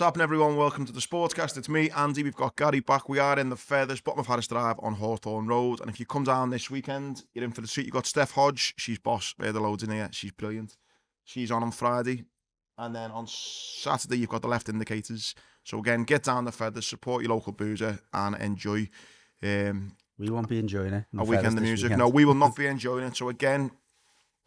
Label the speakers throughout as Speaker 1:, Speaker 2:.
Speaker 1: What's happening, everyone? Welcome to the Sportscast. It's me, Andy. We've got Gary back. We are in the Feathers, bottom of Harris Drive on Hawthorne Road. And if you come down this weekend, you're in for the treat. You've got Steph Hodge. She's boss. The loads in here. She's brilliant. She's on Friday. And then on Saturday, you've got the Left Indicators. So again, get down the Feathers, support your local boozer, and enjoy.
Speaker 2: We won't be enjoying it.
Speaker 1: A weekend of music. No, we will not be enjoying it. So again,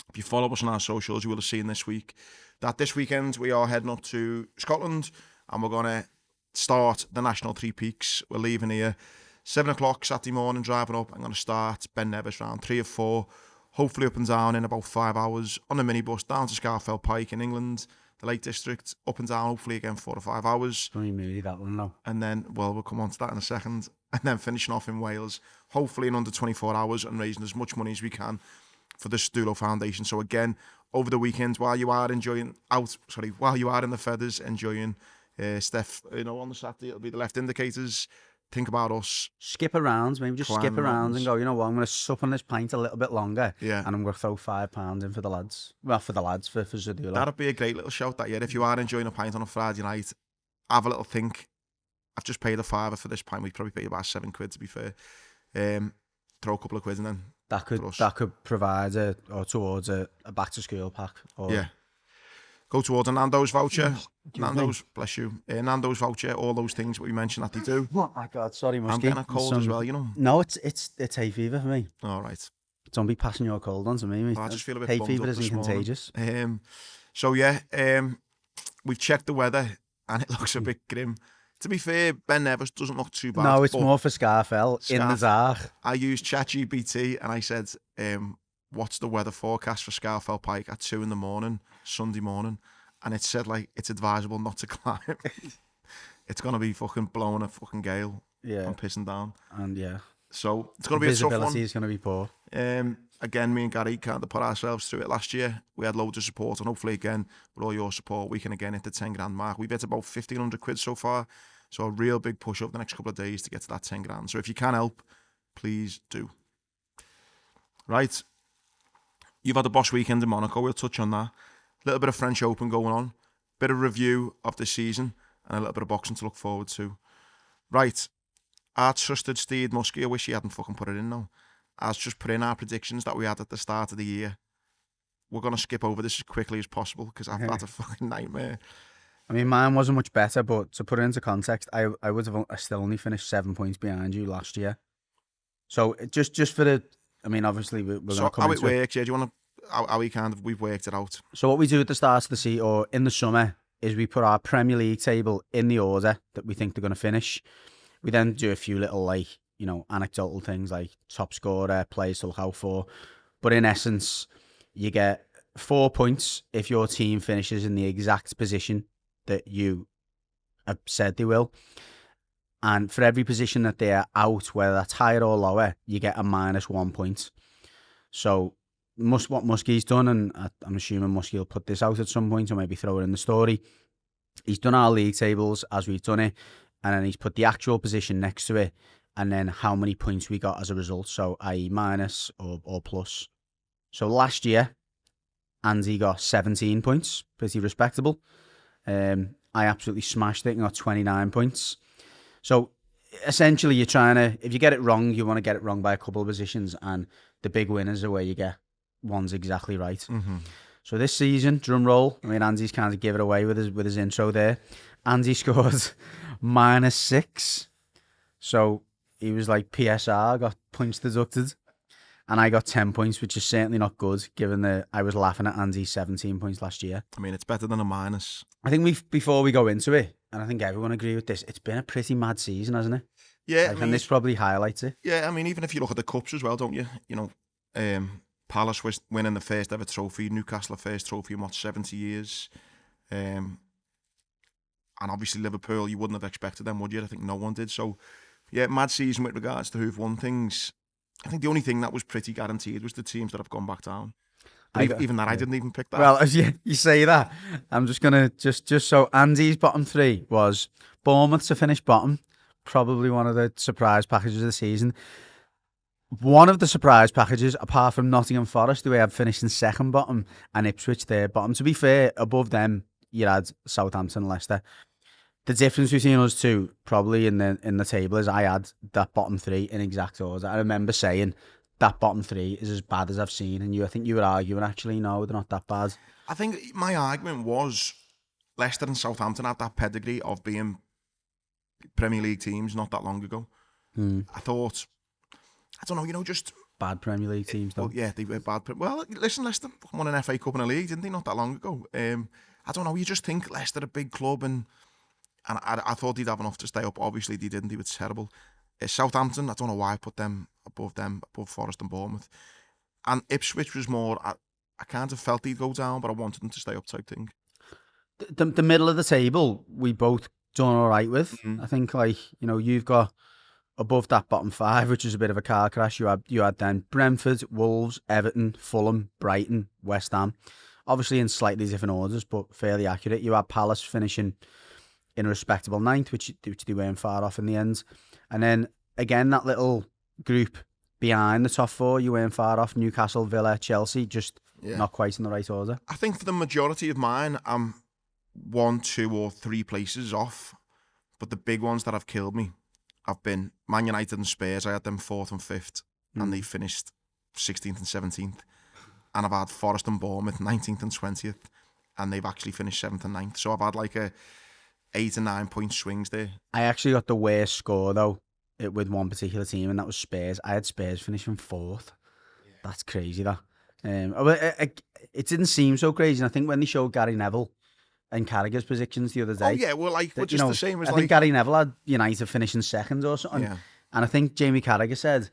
Speaker 1: if you follow us on our socials, you will have seen this week that this weekend we are heading up to Scotland and we're going to start the National Three Peaks. We're leaving here 7 o'clock Saturday morning, driving up. I'm going to start Ben Nevis around 3 or 4, hopefully up and down in about 5 hours on a minibus down to Scafell Pike in England, the Lake District, up and down hopefully again 4 or 5 hours.
Speaker 2: Don't even moody that one now.
Speaker 1: And then, well, we'll come on to that in a second. And then finishing off in Wales, hopefully in under 24 hours and raising as much money as we can for the Stulo Foundation. So again, over the weekend, while you are in the Feathers, enjoying Steph, on the Saturday, it'll be the Left Indicators. Think about us.
Speaker 2: Skip around, maybe just skip around and go, you know what, I'm going to sup on this pint a little bit longer.
Speaker 1: Yeah.
Speaker 2: And I'm going to throw £5 in for the lads. Well, for Zadulo.
Speaker 1: That'd be a great little shout that year. If you are enjoying a pint on a Friday night, have a little think. I've just paid a £5 for this pint. We probably paid about £7 to be fair. Throw a couple of quid in then.
Speaker 2: That could provide towards a back to school pack.
Speaker 1: Yeah. Go towards a Nando's voucher. Nando's, bless you. Nando's voucher, all those things that we mentioned that they do.
Speaker 2: Oh my God, sorry, Muskie.
Speaker 1: I'm getting a cold as well, you know.
Speaker 2: No, it's hay fever for me.
Speaker 1: All right.
Speaker 2: Don't be passing your cold on to me, mate.
Speaker 1: I just feel a bit
Speaker 2: hay
Speaker 1: bummed
Speaker 2: fever
Speaker 1: up
Speaker 2: isn't
Speaker 1: this morning.
Speaker 2: contagious.
Speaker 1: We've checked the weather and it looks a bit grim. To be fair, Ben Nevis doesn't look too bad.
Speaker 2: No, it's more for Scafell in the dark.
Speaker 1: I used ChatGPT and I said, what's the weather forecast for Scafell Pike at 2 a.m, Sunday morning? And it said, it's advisable not to climb. It's going to be fucking blowing a fucking gale and pissing down.
Speaker 2: And yeah.
Speaker 1: So it's going to be a tough one.
Speaker 2: Visibility is going to be poor.
Speaker 1: Again, me and Gary kind of put ourselves through it last year. We had loads of support, and hopefully again, with all your support, we can again hit the 10 grand mark. We've hit about 1,500 quid so far. So a real big push over the next couple of days to get to that 10 grand. So if you can help, please do. Right. You've had a boss weekend in Monaco. We'll touch on that. A little bit of French Open going on. Bit of review of the season. And a little bit of boxing to look forward to. Right. Our trusted Steve Muskie, I wish he hadn't fucking put it in now, has just put in our predictions that we had at the start of the year. We're going to skip over this as quickly as possible because I've had a fucking nightmare.
Speaker 2: I mean, mine wasn't much better, but to put it into context, I still only finished 7 points behind you last year. So just for the, I mean, obviously we're going to come into
Speaker 1: how it works, yeah, do you want to, how we've worked it out?
Speaker 2: So what we do at the start of the season, or in the summer, is we put our Premier League table in the order that we think they're going to finish. We then do a few little, anecdotal things like top scorer, players to look out for. But in essence, you get 4 points if your team finishes in the exact position that you have said they will. And for every position that they're out, whether that's higher or lower, you get a -1 point. So what Muskie's done, and I'm assuming Muskie will put this out at some point or maybe throw it in the story, he's done our league tables as we've done it, and then he's put the actual position next to it, and then how many points we got as a result, so i.e. minus or plus. So last year, Andy got 17 points, pretty respectable. I absolutely smashed it and got 29 points. So essentially you're trying to, if you get it wrong, you want to get it wrong by a couple of positions, and the big winners are where you get ones exactly right.
Speaker 1: Mm-hmm.
Speaker 2: So this season, drum roll, I mean, Andy's kind of give it away with his intro there. Andy scored -6. So he was like PSR, got points deducted. And I got 10 points, which is certainly not good, given that I was laughing at Andy's 17 points last year.
Speaker 1: I mean, it's better than a minus.
Speaker 2: I think before we go into it, and I think everyone agree with this, it's been a pretty mad season, hasn't it?
Speaker 1: Yeah.
Speaker 2: And this probably highlights it.
Speaker 1: Yeah, I mean, even if you look at the cups as well, don't you? Palace was winning the first ever trophy, Newcastle the first trophy in 70 years. And obviously Liverpool, you wouldn't have expected them, would you? I think no one did. So, yeah, mad season with regards to who've won things. I think the only thing that was pretty guaranteed was the teams that have gone back down. I didn't even pick that.
Speaker 2: Well, as you say that, I'm just going to, just so Andy's bottom 3 was Bournemouth to finish bottom, probably one of the surprise packages of the season. One of the surprise packages, apart from Nottingham Forest, who we had finished in second bottom, and Ipswich there bottom. To be fair, above them, you had Southampton, Leicester. The difference between us two, probably in the table, is I had that bottom three in exact order. I remember saying that bottom three is as bad as I've seen, and I think you were arguing, actually, no, they're not that bad.
Speaker 1: I think my argument was Leicester and Southampton had that pedigree of being Premier League teams not that long ago. I thought, I don't know, just
Speaker 2: bad Premier League teams, though.
Speaker 1: Well, yeah, they were bad. Well, listen, Leicester won an FA Cup and a league, didn't they? Not that long ago. I don't know. You just think Leicester a big club, and I thought they'd have enough to stay up. Obviously, they didn't. They were terrible. Southampton, I don't know why I put them above Forest and Bournemouth. And Ipswich was more. I kind of felt they'd go down, but I wanted them to stay up type thing.
Speaker 2: The middle of the table, we both done all right with. I think, you've got above that bottom five, which is a bit of a car crash. You had then Brentford, Wolves, Everton, Fulham, Brighton, West Ham. Obviously in slightly different orders, but fairly accurate. You had Palace finishing in a respectable ninth, which they weren't far off in the end. And then, again, that little group behind the top four, you weren't far off. Newcastle, Villa, Chelsea, just not quite in the right order.
Speaker 1: I think for the majority of mine, I'm 1, 2 or 3 places off. But the big ones that have killed me have been Man United and Spurs. I had them 4th and 5th, and they finished 16th and 17th. And I've had Forest and Bournemouth 19th and 20th, and they've actually finished 7th and 9th. So I've had like a 8 and 9 point swings there.
Speaker 2: I actually got the worst score though with one particular team, and that was Spurs. I had Spurs finishing 4th. That's crazy, that. It didn't seem so crazy. And I think when they showed Gary Neville and Kerkez predictions the other day.
Speaker 1: Oh yeah, we're just the same as
Speaker 2: I think Gary Neville had United finishing 2nd or something.
Speaker 1: Yeah.
Speaker 2: And I think Jamie Carragher said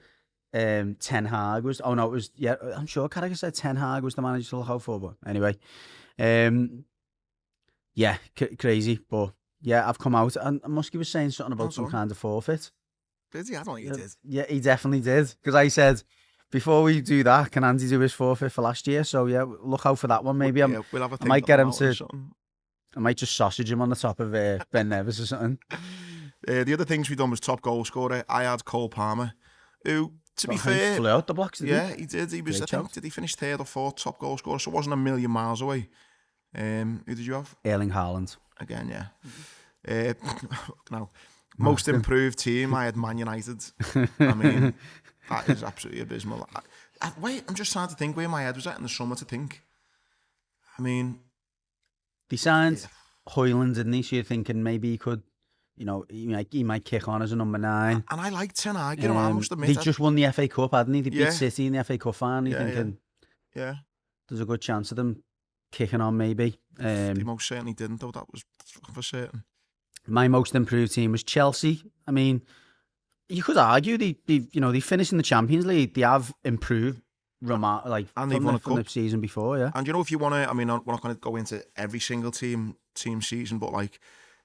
Speaker 2: Ten Hag was. Oh no, it was. Yeah, I'm sure Carragher said Ten Hag was the manager to look out for. But anyway, yeah, crazy. But yeah, I've come out, and Muskie was saying something about some kind of forfeit.
Speaker 1: Did he? I don't think he did.
Speaker 2: Yeah, he definitely did. Because I said, before we do that, can Andy do his forfeit for last year? So yeah, look out for that one. Maybe
Speaker 1: we'll have a
Speaker 2: I might get him to. I might just sausage him on the top of Ben Nevis or something.
Speaker 1: The other things we done was top goal scorer. I had Cole Palmer, who, to be fair,
Speaker 2: he flew out the blocks.
Speaker 1: Yeah, he did. He was. I think, did he finish 3rd or 4th top goal scorer? So it wasn't a million miles away. Who did you have?
Speaker 2: Erling Haaland.
Speaker 1: Again, yeah. No, most improved team. I had Man United. I mean, that is absolutely abysmal. Wait, I'm just trying to think where my head was at in the summer to think. I mean,
Speaker 2: they signed Højlund, didn't he? So you're thinking maybe he could, he might kick on as a number 9.
Speaker 1: And I like Ten Hag, I must admit.
Speaker 2: They just won the FA Cup, hadn't they? They beat City in the FA Cup final. You're thinking, there's a good chance of them kicking on maybe.
Speaker 1: They most certainly didn't, though. That was for certain.
Speaker 2: My most improved team was Chelsea. I mean, you could argue they finished in the Champions League. They have improved.
Speaker 1: And they've won a cup
Speaker 2: the season before, yeah.
Speaker 1: And if you want to, I mean, we're not going to go into every single team season, but like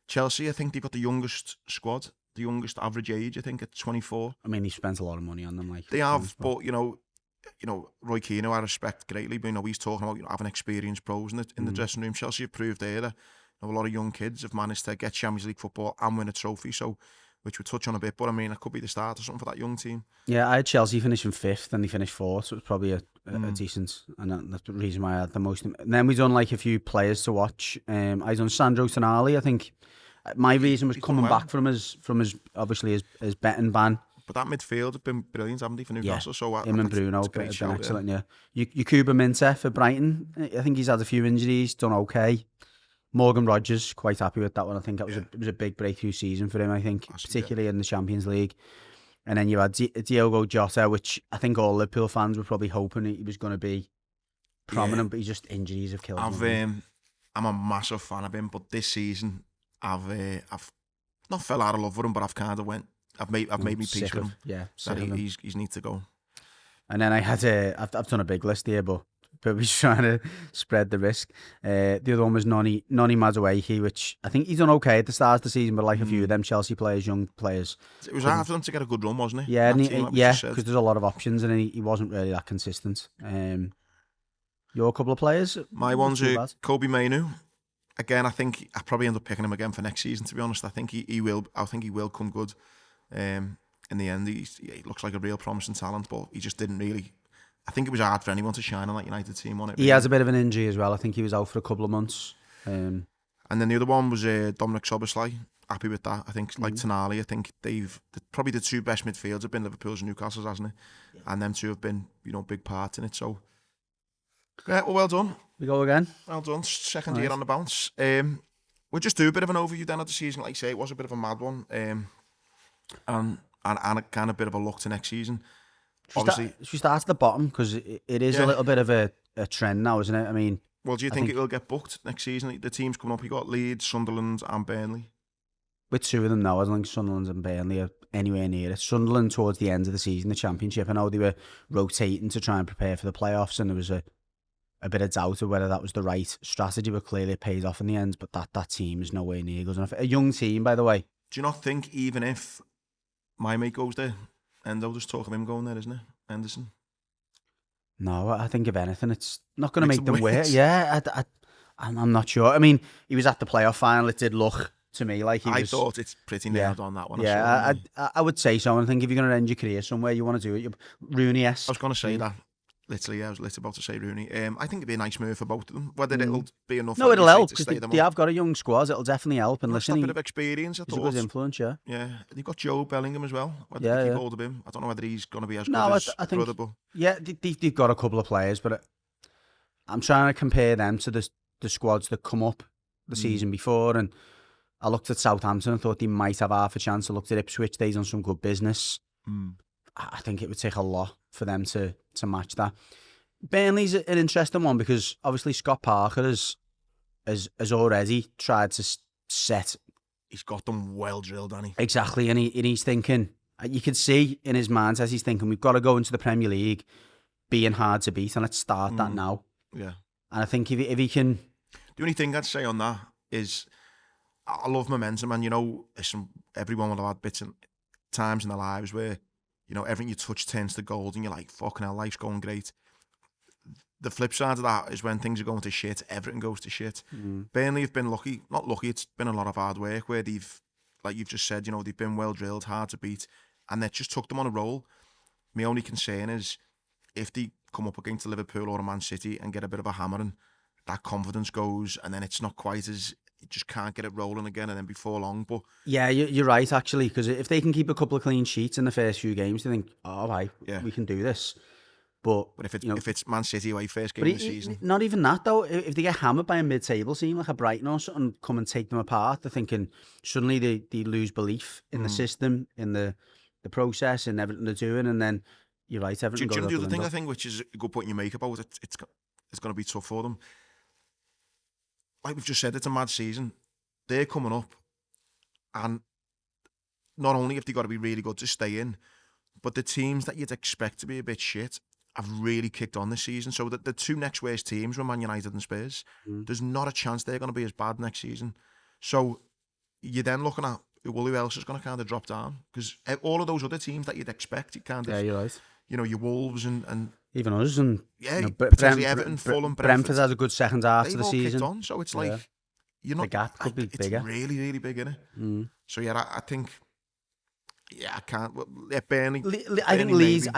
Speaker 1: Chelsea, I think they've got the youngest squad, the youngest average age, I think, at 24.
Speaker 2: I mean, he spent a lot of money on them,
Speaker 1: they have, but Roy Keane, who I respect greatly, but he's talking about having experienced pros in the dressing room. Chelsea have proved there that a lot of young kids have managed to get Champions League football and win a trophy. So, which we'll touch on a bit, but I mean, it could be the start or something for that young team. Yeah,
Speaker 2: I had Chelsea finishing 5th and they finished 4th, so it was probably a decent, and that's the reason why I had the most. And then we done like a few players to watch. I done Sandro Tonali. I think my reason was coming back from his obviously his betting ban.
Speaker 1: But that midfield have been brilliant, haven't they, for Newcastle? So
Speaker 2: him and Bruno have been excellent. Yeah, Yakuba Minteh for Brighton. I think he's had a few injuries, done okay. Morgan Rogers, quite happy with that one. I think that was it was a big breakthrough season for him, I think, particularly in the Champions League. And then you had Diogo Jota, which I think all Liverpool fans were probably hoping he was going to be prominent, but just injuries have killed him.
Speaker 1: I'm a massive fan of him, but this season I've not fell out of love with him, but I've made me peace with him.
Speaker 2: Yeah,
Speaker 1: he's need to go.
Speaker 2: And then I had I've done a big list here, but we're trying to spread the risk. The other one was Noni Madueke, which I think he's done okay at the start of the season, but like a few of them Chelsea players, young players.
Speaker 1: It was hard for them to get a good run, wasn't it?
Speaker 2: Yeah, because there's a lot of options and he wasn't really that consistent. Your couple of players?
Speaker 1: My ones are Kobe Mainu. Again, I think I probably end up picking him again for next season, to be honest. I think he will. I think he will come good. In the end, he looks like a real promising talent, but he just didn't really. I think it was hard for anyone to shine on that United team on it.
Speaker 2: He has a bit of an injury as well. I think he was out for a couple of months.
Speaker 1: And then the other one was Dominic Szoboszlai. happy with that. I think, like Tonali, I think probably the two best midfields have been Liverpool's and Newcastle's, hasn't it? Yeah. And them two have been, big parts in it. So, yeah, well done.
Speaker 2: We go again.
Speaker 1: Well done. Second year on the bounce. We'll just do a bit of an overview then of the season. Like I say, it was a bit of a mad one. And a kind of bit of a look to next season. Obviously,
Speaker 2: should we start at the bottom? Because it is a little bit of a trend now, isn't it? I mean...
Speaker 1: Well, do you think it will get booked next season? The teams coming up, you got Leeds, Sunderland and Burnley.
Speaker 2: With two of them now, I don't think Sunderland and Burnley are anywhere near it. Sunderland towards the end of the season, the Championship, I know they were rotating to try and prepare for the playoffs, and there was a bit of doubt of whether that was the right strategy, but clearly it paid off in the end. But that team is nowhere near good enough. A young team, by the way.
Speaker 1: Do you not think even if my mate goes there, Endo, there's talk of him going there, isn't it? Henderson?
Speaker 2: No, I think if anything, it's not going to make them work. Yeah, I'm not sure. I mean, he was at the playoff final. It did look to me like I
Speaker 1: thought it's pretty nailed on that one.
Speaker 2: Yeah, I would say so. And I think if you're going to end your career somewhere, you want to do it. Rooney-esque.
Speaker 1: I was going to say that. Literally, I was about to say Rooney. I think it'd be a nice move for both of them. Whether it'll be enough.
Speaker 2: No, it'll help because they have got a young squad. It'll definitely help. And listen,
Speaker 1: a bit of experience.
Speaker 2: He's a good influence, yeah.
Speaker 1: Yeah, they've got Joe Bellingham as well. Whether they keep hold of him, I don't know whether he's going to be as good as
Speaker 2: I think,
Speaker 1: brother. But...
Speaker 2: Yeah, they've got a couple of players, but I'm trying to compare them to the squads that come up the season before. And I looked at Southampton and thought they might have half a chance. I looked at Ipswich; they've done some good business. I think it would take a lot for them to match that. Burnley's an interesting one because obviously Scott Parker has already tried to set.
Speaker 1: He's got them well drilled, hasn't he?
Speaker 2: Exactly, and he's thinking. You can see in his mind as he's thinking, we've got to go into the Premier League, being hard to beat, and let's start that now.
Speaker 1: Yeah,
Speaker 2: and I think if he can.
Speaker 1: The only thing I'd say on that is, I love momentum, and everyone will have had bits and times in their lives where everything you touch turns to gold, and you're like, fucking hell, life's going great. The flip side of that is when things are going to shit, everything goes to shit. Burnley have been lucky, not lucky, it's been a lot of hard work where they've, like you've just said, they've been well drilled, hard to beat, and they just took them on a roll. My only concern is if they come up against Liverpool or a Man City and get a bit of a hammering, that confidence goes, and then it's not quite as, you just can't get it rolling again, and then before long. But
Speaker 2: yeah, you're right actually, because if they can keep a couple of clean sheets in the first few games, they think, oh, right, we can do this. But
Speaker 1: if it's Man City away first game of the season,
Speaker 2: not even that though. If they get hammered by a mid-table team like a Brighton or something, come and take them apart, they're thinking suddenly they lose belief in the system, in the process, in everything they're doing, and then you're right. Everything goes out the window. The other
Speaker 1: thing I think, which is a good point you make about it, it's going to be tough for them. Like we've just said, it's a mad season. They're coming up, and not only have they got to be really good to stay in, but the teams that you'd expect to be a bit shit have really kicked on this season. So the two next worst teams were Man United and Spurs. There's not a chance they're going to be as bad next season. So you're then looking at who else is going to kind of drop down, because all of those other teams that you'd expect, you kind of,
Speaker 2: yeah, you're right.
Speaker 1: Your Wolves and
Speaker 2: even us, and
Speaker 1: potentially Everton, Fulham,
Speaker 2: Brentford has a good second half to the season.
Speaker 1: On, so it's like you're not.
Speaker 2: The gap could be bigger.
Speaker 1: It's really, really big, isn't it? So yeah, I think. Yeah, I can't. Burnley.
Speaker 2: I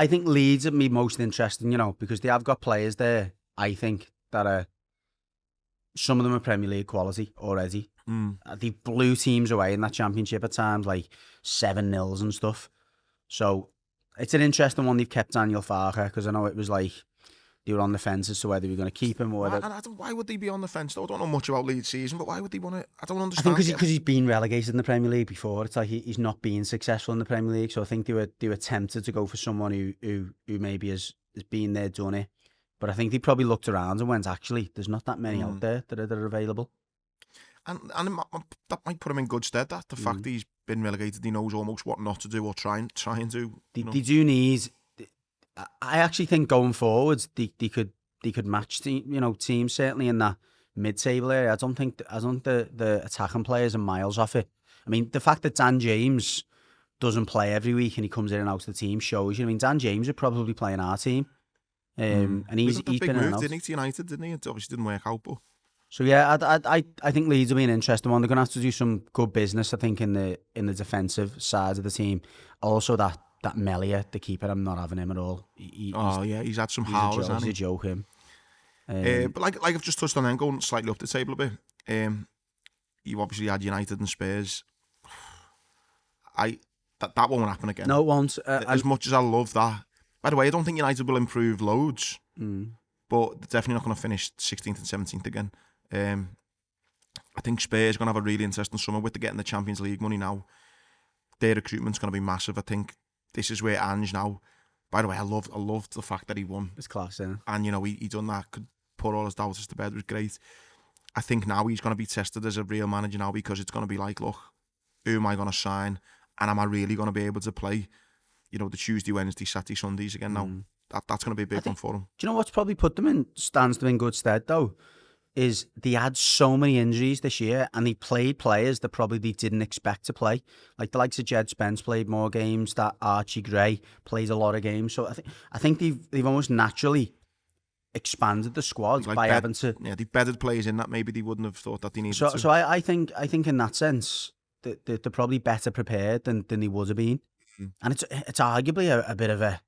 Speaker 2: think Leeds would be most interesting, because they have got players there. I think that are some of them are Premier League quality already. They blew teams away in that Championship at times, like 7-0 and stuff. So it's an interesting one. They've kept Daniel Farke, because I know it was like they were on the fence as to whether they were going to keep him or whether.
Speaker 1: Why would they be on the fence though? I don't know much about Leeds season, but why would they want to? I don't understand.
Speaker 2: I think because he's been relegated in the Premier League before. It's like he's not been successful in the Premier League, so I think they were tempted to go for someone who maybe has been there, done it. But I think they probably looked around and went, actually, there's not that many out there that are available.
Speaker 1: And that might put him in good stead. That the fact that he's been relegated, he knows almost what not to do or try and do.
Speaker 2: They do need. I actually think going forwards, they could match teams certainly in that mid-table area. I don't think the attacking players are miles off it. I mean, the fact that Dan James doesn't play every week and he comes in and out of the team shows you. I mean, Dan James would probably play in our team, and he's been in and out.
Speaker 1: Didn't he, to United? Didn't he? It obviously didn't work out, but.
Speaker 2: So yeah, I think Leeds will be an interesting one. They're going to have to do some good business, I think, in the defensive side of the team. Also, that Melia, the keeper, I'm not having him at all.
Speaker 1: He's had some howls.
Speaker 2: He's a joke, him.
Speaker 1: But like I've just touched on, then going slightly up the table a bit. You obviously had United and Spurs that won't happen again.
Speaker 2: No, it won't.
Speaker 1: As much as I love that. By the way, I don't think United will improve loads, but they're definitely not going to finish 16th and 17th again. I think Spurs are going to have a really interesting summer with getting the Champions League money now. Their recruitment's going to be massive. I think this is where Ange now. By the way, I loved the fact that he won.
Speaker 2: It's class, yeah.
Speaker 1: And he done that. Could put all his doubters to bed. It was great. I think now he's going to be tested as a real manager now, because it's going to be like, look, who am I going to sign? And am I really going to be able to play, the Tuesday, Wednesday, Saturday, Sundays again now? That's going to be a big one for them.
Speaker 2: Do you know what's probably stands them in good stead, though? Is they had so many injuries this year, and they played players that probably they didn't expect to play. Like the likes of Jed Spence played more games. That Archie Gray plays a lot of games. So I think they've almost naturally expanded the squad by having to.
Speaker 1: Yeah, they bedded players in that maybe they wouldn't have thought that they needed to.
Speaker 2: So I think in that sense that they're probably better prepared than they would have been, and it's arguably a bit of a.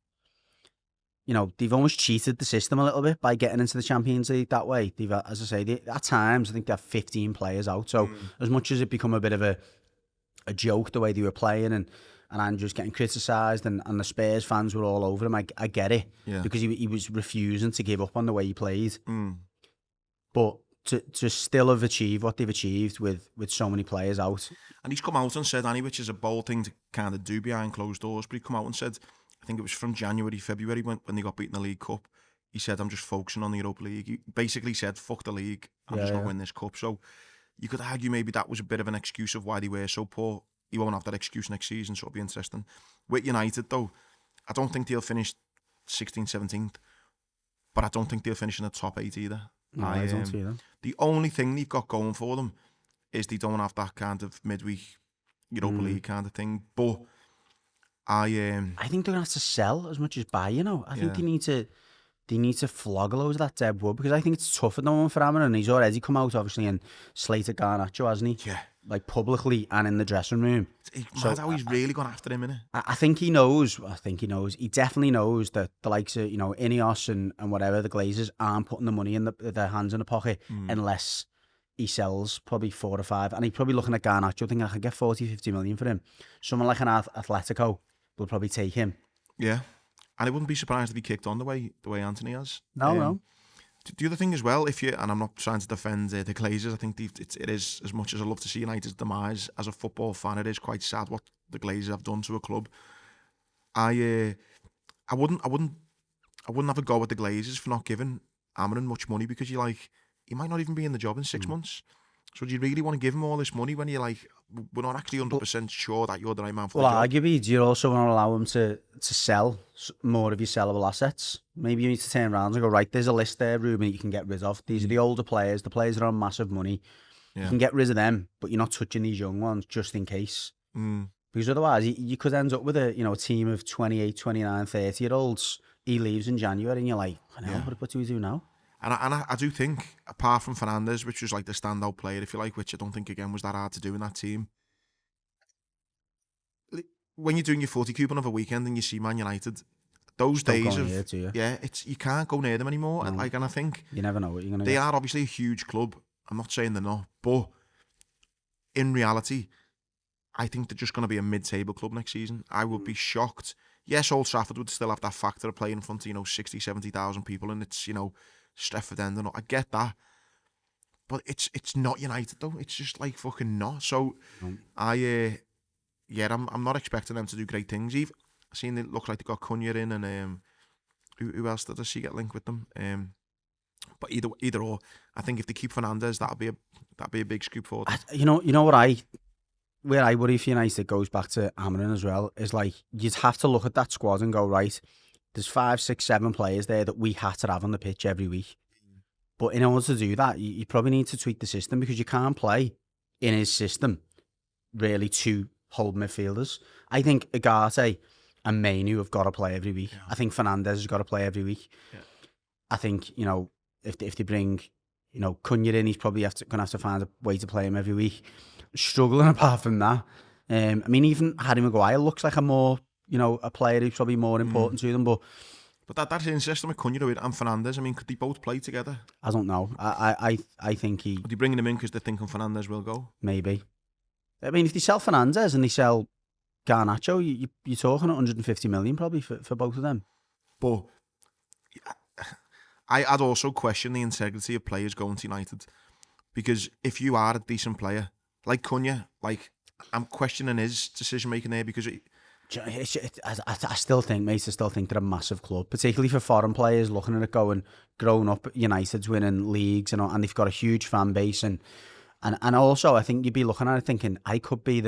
Speaker 2: They've almost cheated the system a little bit by getting into the Champions League that way. They've, as I say, at times I think they have 15 players out. So as much as it become a bit of a joke the way they were playing, and Andrew's getting criticised, and the Spurs fans were all over him, I get it, because he was refusing to give up on the way he played. But to still have achieved what they've achieved with so many players out,
Speaker 1: and he's come out and said, Annie, which is a bold thing to kind of do behind closed doors, but he come out and said, I think it was from January, February when they got beaten in the League Cup. He said, I'm just focusing on the Europa League. He basically said, fuck the league, I'm just going to win this cup. So you could argue maybe that was a bit of an excuse of why they were so poor. He won't have that excuse next season, so it'll be interesting. With United, though, I don't think they'll finish 16th, 17th, but I don't think they'll finish in the top 8 either.
Speaker 2: No, I don't see that.
Speaker 1: The only thing they've got going for them is they don't have that kind of midweek Europa League kind of thing, but I
Speaker 2: think they're gonna have to sell as much as buy. I think they need to flog a load of that dead wood, because I think it's tough at the moment for Amon, and he's already come out obviously and slated Garnacho, hasn't he?
Speaker 1: Yeah.
Speaker 2: Like publicly and in the dressing room.
Speaker 1: It's mad how he's really gone after him, innit?
Speaker 2: I think he knows. He definitely knows that the likes of Ineos and whatever, the Glazers, aren't putting the money in their hands in the pocket unless he sells probably 4 or 5, and he's probably looking at Garnacho thinking, I could get 40-50 million for him. Someone like an Atletico will probably take him. Yeah.
Speaker 1: And I wouldn't be surprised if he kicked on the way Anthony has.
Speaker 2: No.
Speaker 1: The other thing as well, and I'm not trying to defend the Glazers, I think it is, as much as I love to see United's demise, as a football fan, it is quite sad what the Glazers have done to a club. I wouldn't have a go at the Glazers for not giving Amarin much money, because he might not even be in the job in 6 months. So do you really want to give him all this money when you're like, we're not actually 100% sure that you're the right man for the job?
Speaker 2: Arguably, do you also want to allow him to sell more of your sellable assets? Maybe you need to turn around and go, right, there's a list there, Ruben, that you can get rid of. These are the older players, the players that are on massive money. Yeah. You can get rid of them, but you're not touching these young ones just in case. Because otherwise, you could end up with a team of 28, 29, 30-year-olds. He leaves in January and you're like, what do we do now?
Speaker 1: And I do think, apart from Fernandes, which was like the standout player, if you like, which I don't think, again, was that hard to do in that team. When you're doing your 40 coupon of a weekend and you see Man United, those days of... you can't go near them anymore. No. And I think...
Speaker 2: You never know what you're going to
Speaker 1: They are obviously a huge club. I'm not saying they're not. But in reality, I think they're just going to be a mid-table club next season. I would be shocked. Yes, Old Trafford would still have that factor of playing in front of, 60, 70,000 people, and it's, Stretford End and all. I get that, but it's not United though. It's just like fucking not. So I'm not expecting them to do great things. I've seen it look like they got Cunha in, and who else did I see get linked with them? But either or, I think if they keep Fernandes, that'd be a big scoop for them.
Speaker 2: You know what where I worry for United goes back to Amarin as well, is like you'd have to look at that squad and go, right, there's 5, 6, 7 players there that we had to have on the pitch every week. But in order to do that, you probably need to tweak the system, because you can't play in his system really 2 hold midfielders. I think Agate and Mainu have got to play every week. Yeah. I think Fernandes has got to play every week. Yeah. I think, if they bring, Cunha in, he's probably going to have to find a way to play him every week. Struggling apart from that. Even Harry Maguire looks like a player who's probably more important to them, but
Speaker 1: that's interesting with Cunha and Fernandes. Could they both play together?
Speaker 2: I don't know. I think
Speaker 1: Are they bringing him in because they're thinking Fernandes will go?
Speaker 2: Maybe. If they sell Fernandes and they sell Garnacho, you're talking 150 million probably for both of them.
Speaker 1: But I'd also question the integrity of players going to United, because if you are a decent player, like Cunha, like I'm questioning his decision making there, because
Speaker 2: I still think, mate, they're a massive club, particularly for foreign players looking at it going, grown up, United's winning leagues, and they've got a huge fan base, and also I think you'd be looking at it thinking, I could be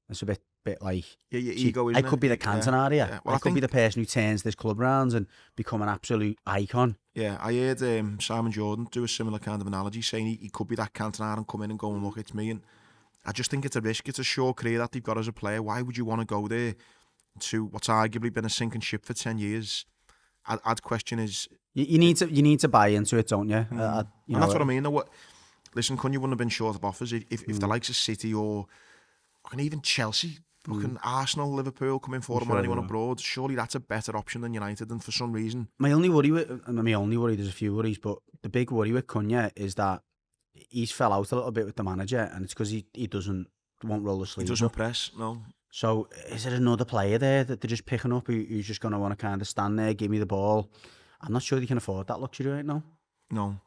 Speaker 2: it's a bit like,
Speaker 1: your ego, isn't
Speaker 2: I could be the Cantona.
Speaker 1: Yeah. Well,
Speaker 2: I could be the person who turns this club around and become an absolute icon.
Speaker 1: Yeah, I heard Simon Jordan do a similar kind of analogy, saying he could be that Cantona and come in and go and look, it's me. And I just think it's a risk. It's a short career that they've got as a player. Why would you want to go there to what's arguably been a sinking ship for 10 years? I'd question is...
Speaker 2: You need to buy into it, don't you?
Speaker 1: And that's what I mean. Listen, Cunha wouldn't have been short of offers if the likes of City or even Chelsea, fucking Arsenal, Liverpool come in for him, or anyone abroad. Surely that's a better option than United, and for some reason...
Speaker 2: there's a few worries, but the big worry with Cunha is that he's fell out a little bit with the manager, and it's because he won't roll the sleeves.
Speaker 1: He doesn't press, no.
Speaker 2: So is there another player there that they're just picking up who's just going to want to kind of stand there, give me the ball? I'm not sure they can afford that luxury right now.
Speaker 1: No,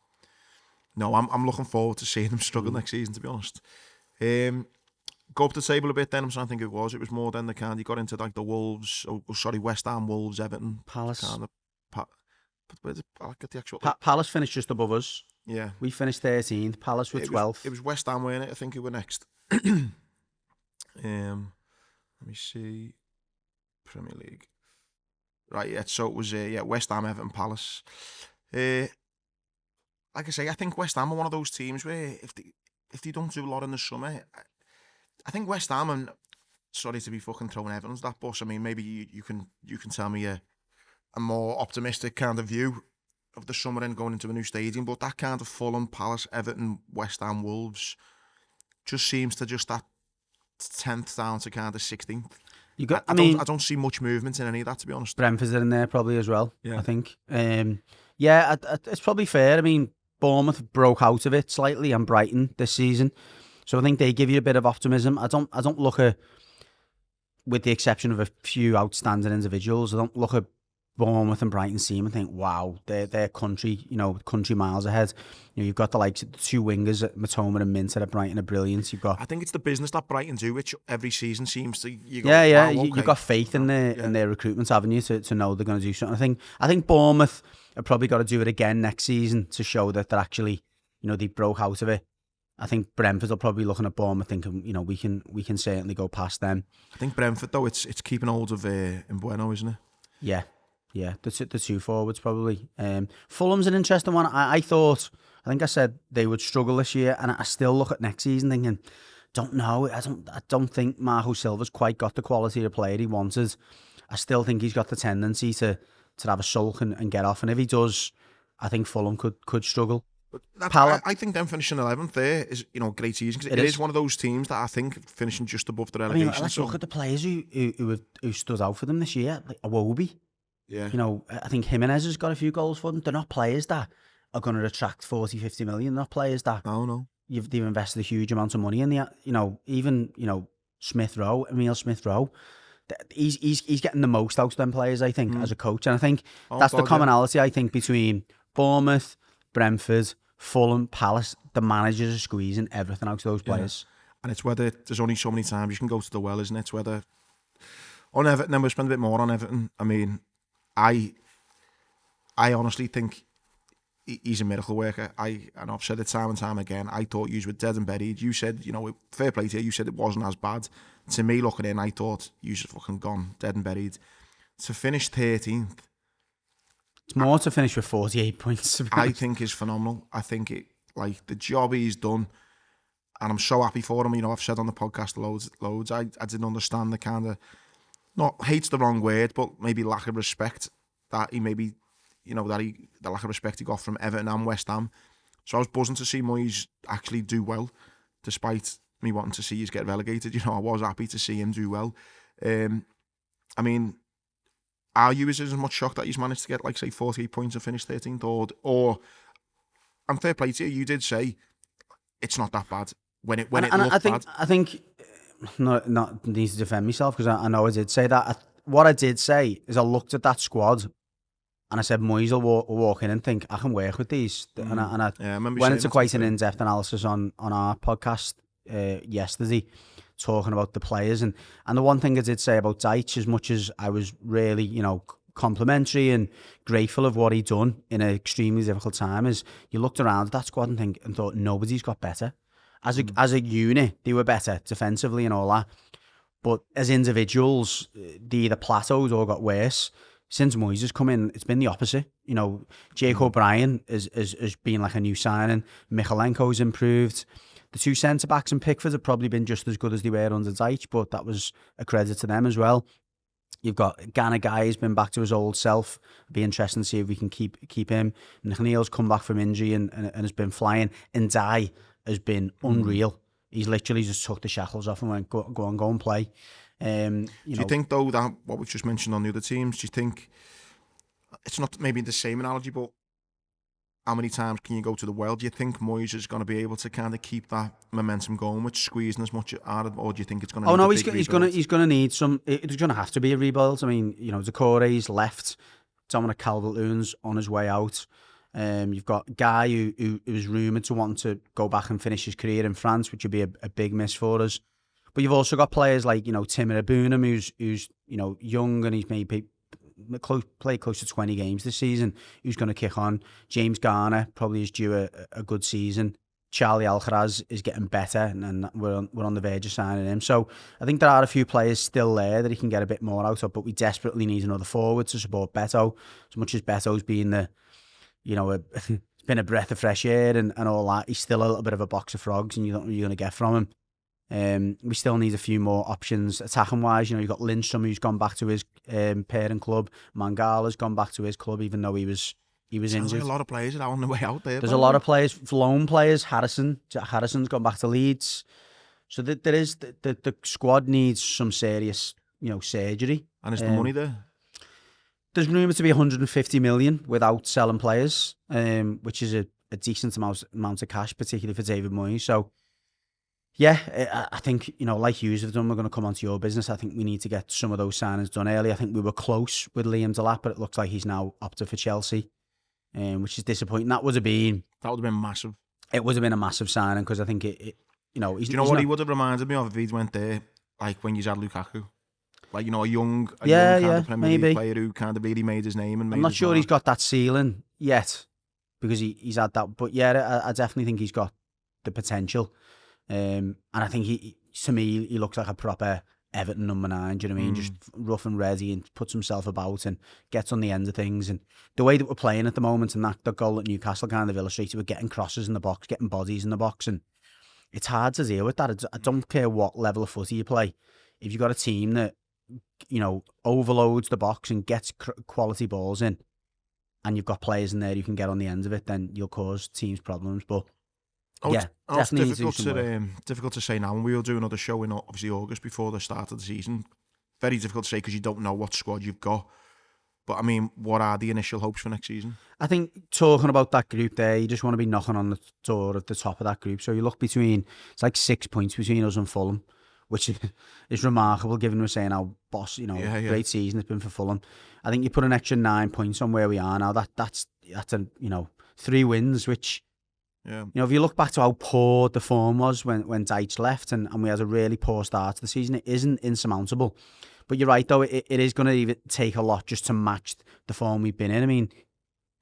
Speaker 1: I'm looking forward to seeing him struggle next season, to be honest. Go up the table a bit then, I'm trying to think who it was. It was more than the kind, he got into like the Wolves, West Ham, Wolves, Everton.
Speaker 2: Palace.
Speaker 1: Kind of, I'll get the actual...
Speaker 2: Palace finished just above us.
Speaker 1: Yeah.
Speaker 2: We finished 13th, Palace were 12th.
Speaker 1: It was West Ham, weren't it? I think who were next. Let me see. Premier League. Right, yeah, so it was West Ham, Everton, Palace. Like I say, I think West Ham are one of those teams where if they don't do a lot in the summer, I think West Ham, and sorry to be fucking throwing Everton's that bus, I mean, maybe you can tell me a more optimistic kind of view of the summer and going into a new stadium, but that kind of Fulham, Palace, Everton, West Ham, Wolves just seems to just that 10th down to kind of 16th. I don't see much movement in any of that, to be honest.
Speaker 2: Brentford's in there probably as well,
Speaker 1: yeah.
Speaker 2: I think. It's probably fair. I mean, Bournemouth broke out of it slightly and Brighton this season, so I think they give you a bit of optimism. I don't look at, with the exception of a few outstanding individuals, I don't look at Bournemouth and Brighton team and think, wow, they're country miles ahead. You've got the likes of the two wingers at Matoma and Minter at Brighton are brilliant. I
Speaker 1: think it's the business that Brighton do, which every season seems to
Speaker 2: Wow, okay. You've got faith in their recruitment, haven't you, to know they're going to do something. I think Bournemouth have probably got to do it again next season to show that they're actually, they broke out of it. I think Brentford will probably be looking at Bournemouth thinking, we can certainly go past them.
Speaker 1: I think Brentford, though, it's keeping hold of Mbueno, isn't it?
Speaker 2: Yeah, the two forwards probably. Fulham's an interesting one. I think I said they would struggle this year, and I still look at next season thinking, don't know. I don't think Marco Silva's quite got the quality of player he wanted. I still think he's got the tendency to have a sulk and get off, and if he does, I think Fulham could struggle.
Speaker 1: I think them finishing 11th there is great season, because it is one of those teams that I think finishing just above the relegation.
Speaker 2: Let's look at the players who stood out for them this year, like Iwobi.
Speaker 1: Yeah.
Speaker 2: I think Jimenez has got a few goals for them. They're not players that are going to attract 40, 50 million. They're not players that
Speaker 1: no.
Speaker 2: They've invested a huge amount of money in the, even Emile Smith Rowe. He's getting the most out of them players, I think, as a coach. And I think that's the commonality, I think, between Bournemouth, Brentford, Fulham, Palace. The managers are squeezing everything out of those players.
Speaker 1: And it's whether there's only so many times you can go to the well, isn't it? It's whether on Everton, then we'll spend a bit more on Everton. I mean, I honestly think he's a miracle worker. And I've said it time and time again. I thought you were dead and buried. You said, fair play to you. You said it wasn't as bad. To me, looking in, I thought you were fucking gone, dead and buried. To finish 13th,
Speaker 2: it's more to finish with 48 points.
Speaker 1: I think is phenomenal. I think the job he's done, and I'm so happy for him. I've said on the podcast loads. I didn't understand the kind of, not hate's the wrong word, but maybe lack of respect that he maybe, the lack of respect he got from Everton and West Ham. So I was buzzing to see Moyes actually do well, despite me wanting to see us get relegated. I was happy to see him do well. I mean, are you as much shocked that he's managed to get, like, say, 48 points and finish 13th? Or and fair play to you, you did say it's not that bad when it looked bad.
Speaker 2: I think not need to defend myself because I know I did say that. What I did say is I looked at that squad and I said Moyes will walk in and think I can work with these, and I
Speaker 1: remember
Speaker 2: went into quite an in-depth analysis on our podcast yesterday, talking about the players and the one thing I did say about Deitch, as much as I was really complimentary and grateful of what he'd done in an extremely difficult time, is you looked around at that squad and thought nobody's got better. As a unit, they were better defensively and all that. But as individuals, they either plateaued or got worse. Since Moyes has come in, it's been the opposite. Jake O'Brien has been like a new signing. Michalenko's improved. The two centre-backs in Pickford have probably been just as good as they were under Deitch, but that was a credit to them as well. You've got Guy has been back to his old self. It'd be interesting to see if we can keep him. McNeil's come back from injury and has been flying. And Dye has been unreal. He's literally just took the shackles off and went, go and play.
Speaker 1: Do you think, though, that what we've just mentioned on the other teams, do you think, it's not maybe the same analogy, but how many times can you go to the well? Do you think Moyes is going to be able to kind of keep that momentum going with squeezing as much out of, or do you think it's going to need a big rebuild?
Speaker 2: He's going to need some, it's going to have to be a rebuild. I mean, Decore's left, Dominic Calvert-Lewin's on his way out. You've got Guy who was rumoured to want to go back and finish his career in France, which would be a big miss for us. But you've also got players like Timur Abunam, who's young and he's maybe played close to 20 games this season, who's going to kick on. James Garner probably is due a good season. Charlie Alcaraz is getting better, and we're on the verge of signing him. So I think there are a few players still there that he can get a bit more out of, but we desperately need another forward to support Beto. As much as Beto's been it's been a breath of fresh air and all that, he's still a little bit of a box of frogs, and you don't know what you're going to get from him. We still need a few more options attacking wise. You've got Lindstrom, who's gone back to his parent club. Mangala's gone back to his club, even though he was injured.
Speaker 1: Like a lot of players are on the way out there.
Speaker 2: There's a lot of players, loan players. Harrison's gone back to Leeds. So there is the squad needs some serious surgery.
Speaker 1: And is the money there?
Speaker 2: There's rumoured to be 150 million without selling players, which is a decent amount of cash, particularly for David Moyes. So, yeah, I think, like you have done, we're going to come on to your business. I think we need to get some of those signings done early. I think we were close with Liam Delap, but it looks like he's now opted for Chelsea, which is disappointing. That would have been
Speaker 1: massive.
Speaker 2: It would have been a massive signing because I think he's,
Speaker 1: do you know what he would have reminded me of if he went there, like when you had Lukaku? Like, a young kind of Premier League player who kind of really made his name.
Speaker 2: I'm not sure he's got that ceiling yet because he's had that. But yeah, I definitely think he's got the potential. And I think to me, he looks like a proper Everton number 9. Do you know what I mean? Just rough and ready and puts himself about and gets on the end of things. And the way that we're playing at the moment, and the goal at Newcastle kind of illustrated, we're getting crosses in the box, getting bodies in the box. And it's hard to deal with that. I don't care what level of footy you play. If you've got a team that overloads the box and gets quality balls in, and you've got players in there who can get on the end of it, then you'll cause teams problems. But
Speaker 1: it's difficult to say now. And we'll do another show in obviously August before the start of the season. Very difficult to say because you don't know what squad you've got. But I mean, what are the initial hopes for next season? I
Speaker 2: think talking about that group there, you just want to be knocking on the door at the top of that group. So you look it's like 6 points between us and Fulham, which is remarkable given we're saying how great season it's been for Fulham. I think you put an extra 9 points on where we are now. That's 3 wins, which if you look back to how poor the form was when Deitch left and we had a really poor start to the season, it isn't insurmountable. But you're right though, it is going to even take a lot just to match the form we've been in. I mean,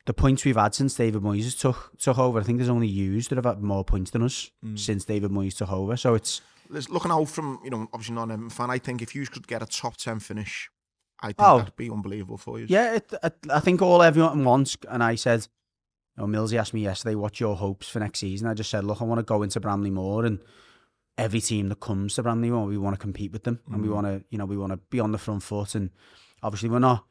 Speaker 2: the points we've had since David Moyes took over, I think there's only yous that have had more points than us since David Moyes took over. So it's
Speaker 1: looking out from, obviously not an Everton fan, I think if you could get a top 10 finish, I think that'd be unbelievable for you.
Speaker 2: Yeah, I think all everyone wants, and I said, Millsy asked me yesterday, what's your hopes for next season? I just said, look, I want to go into Bramley-Moore, and every team that comes to Bramley-Moore, we want to compete with them, and we want to be on the front foot, and obviously we're not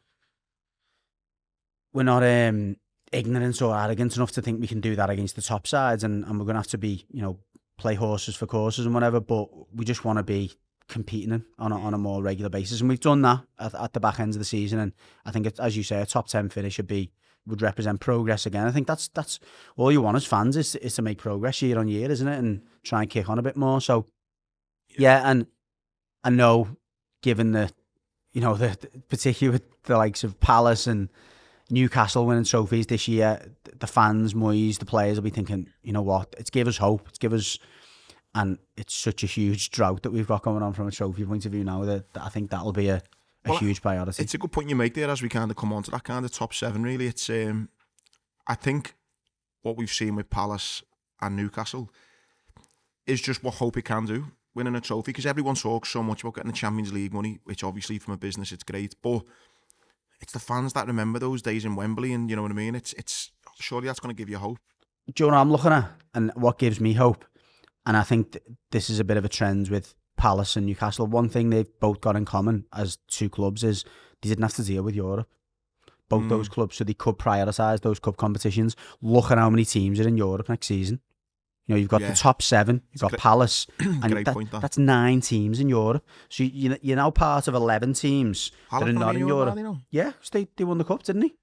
Speaker 2: ignorant or arrogant enough to think we can do that against the top sides, and we're going to have to be, play horses for courses and whatever, but we just want to be competing on a more regular basis, and we've done that at the back end of the season, and I think, as you say, a top 10 finish would represent progress again. I think that's all you want as fans is to make progress year on year, isn't it, and try and kick on a bit more. So yeah, and I know, given the particularly with the likes of Palace and Newcastle winning trophies this year, the fans, Moyes, the players will be thinking, you know what, it's give us hope, and it's such a huge drought that we've got going on from a trophy point of view now that I think that'll be a huge priority.
Speaker 1: It's a good point you make there as we kind of come on to that kind of top 7 really. It's I think what we've seen with Palace and Newcastle is just what hope it can do, winning a trophy, because everyone talks so much about getting the Champions League money, which obviously from a business it's great, but it's the fans that remember those days in Wembley, and you know what I mean? It's surely that's going to give you hope.
Speaker 2: Do you know what I'm looking at? And what gives me hope? And I think this is a bit of a trend with Palace and Newcastle. One thing they've both got in common as two clubs is they didn't have to deal with Europe. Both those clubs, so they could prioritise those cup competitions. Look at how many teams are in Europe next season. You know, you've got the top 7, you've got Palace, and that's 9 teams in Europe. So you're now part of 11 teams that are not in Europe. Yeah, so they won the cup, didn't they?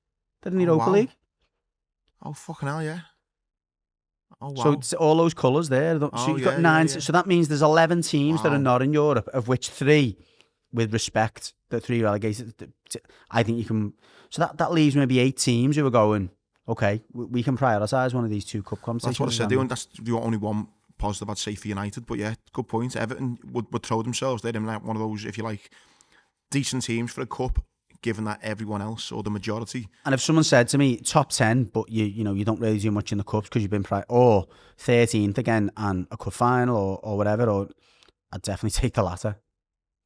Speaker 2: They're in the Europa League.
Speaker 1: Oh, fucking hell, yeah. Oh, wow.
Speaker 2: So it's all those colours there. So you've got 9. So that means there's 11 teams that are not in Europe, of which 3, with respect, the 3 relegated. I think you can. So that leaves maybe 8 teams who are going, okay, we can prioritise one of these 2 cup competitions.
Speaker 1: That's what I said. That's the only one positive I'd say for United. But yeah, good point. Everton would throw themselves. They're in like one of those, if you like, decent teams for a cup, given that everyone else, or the majority.
Speaker 2: And if someone said to me, top 10, but you don't really do much in the cups because you've been or 13th again and a cup final or whatever, or I'd definitely take the latter.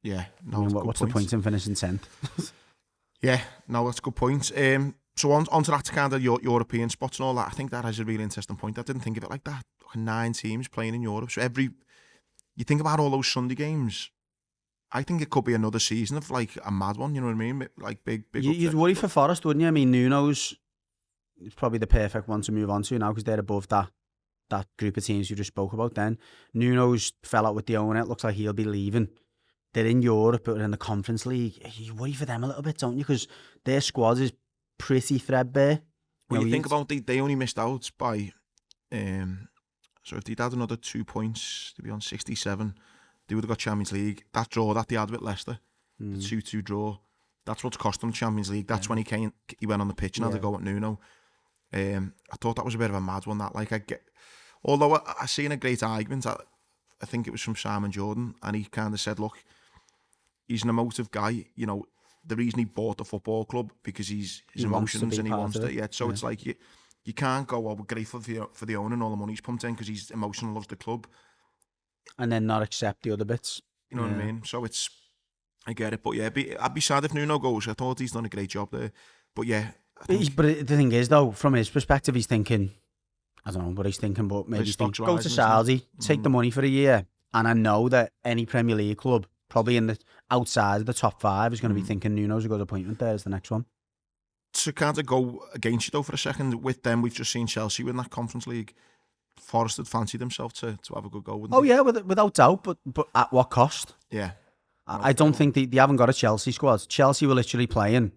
Speaker 1: Yeah. No,
Speaker 2: I mean, what's the point in finishing 10th?
Speaker 1: Yeah, no, that's a good point. So on to that kind of European spots and all that, I think that is a really interesting point. I didn't think of it like that. 9 teams playing in Europe. So you think about all those Sunday games, I think it could be another season of like a mad one, you know what I mean? Like big
Speaker 2: You'd worry for Forest, wouldn't you? I mean, Nuno's probably the perfect one to move on to now because they're above that group of teams you just spoke about then. Nuno's fell out with the owner. It looks like he'll be leaving. They're in Europe, but in the Conference League. You worry for them a little bit, don't you? Because their squad is pretty threadbare.
Speaker 1: When you think about they only missed out by... so if they'd had another 2 points to be on 67, they would have got Champions League. That draw that they had with Leicester, the 2-2 draw, that's what's cost them Champions League. That's when he went on the pitch and had to go at Nuno. I thought that was a bit of a mad one. That although I seen a great argument, I think it was from Simon Jordan, and he kind of said, look, he's an emotive guy. You know, the reason he bought the football club because his emotions and he wants to. Yeah, so it's like you can't go, we're grateful for the owner and all the money he's pumped in because he's emotional, loves the club,
Speaker 2: and then not accept the other bits.
Speaker 1: You know what I mean? So I get it, but yeah, I'd be sad if Nuno goes. I thought he's done a great job there, but yeah.
Speaker 2: But the thing is, though, from his perspective, he's thinking, I don't know what he's thinking, but maybe go to Saudi, take the money for a year, and I know that any Premier League club, probably outside of the top 5, is going to be thinking Nuno's a good appointment there as the next one.
Speaker 1: To kind of go against you though for a second, with them, we've just seen Chelsea win that Conference League. Forest had fancied himself to have a good go, wouldn't
Speaker 2: they? Yeah, without doubt, but at what cost?
Speaker 1: Yeah.
Speaker 2: I don't think they haven't got a Chelsea squad. Chelsea were literally playing,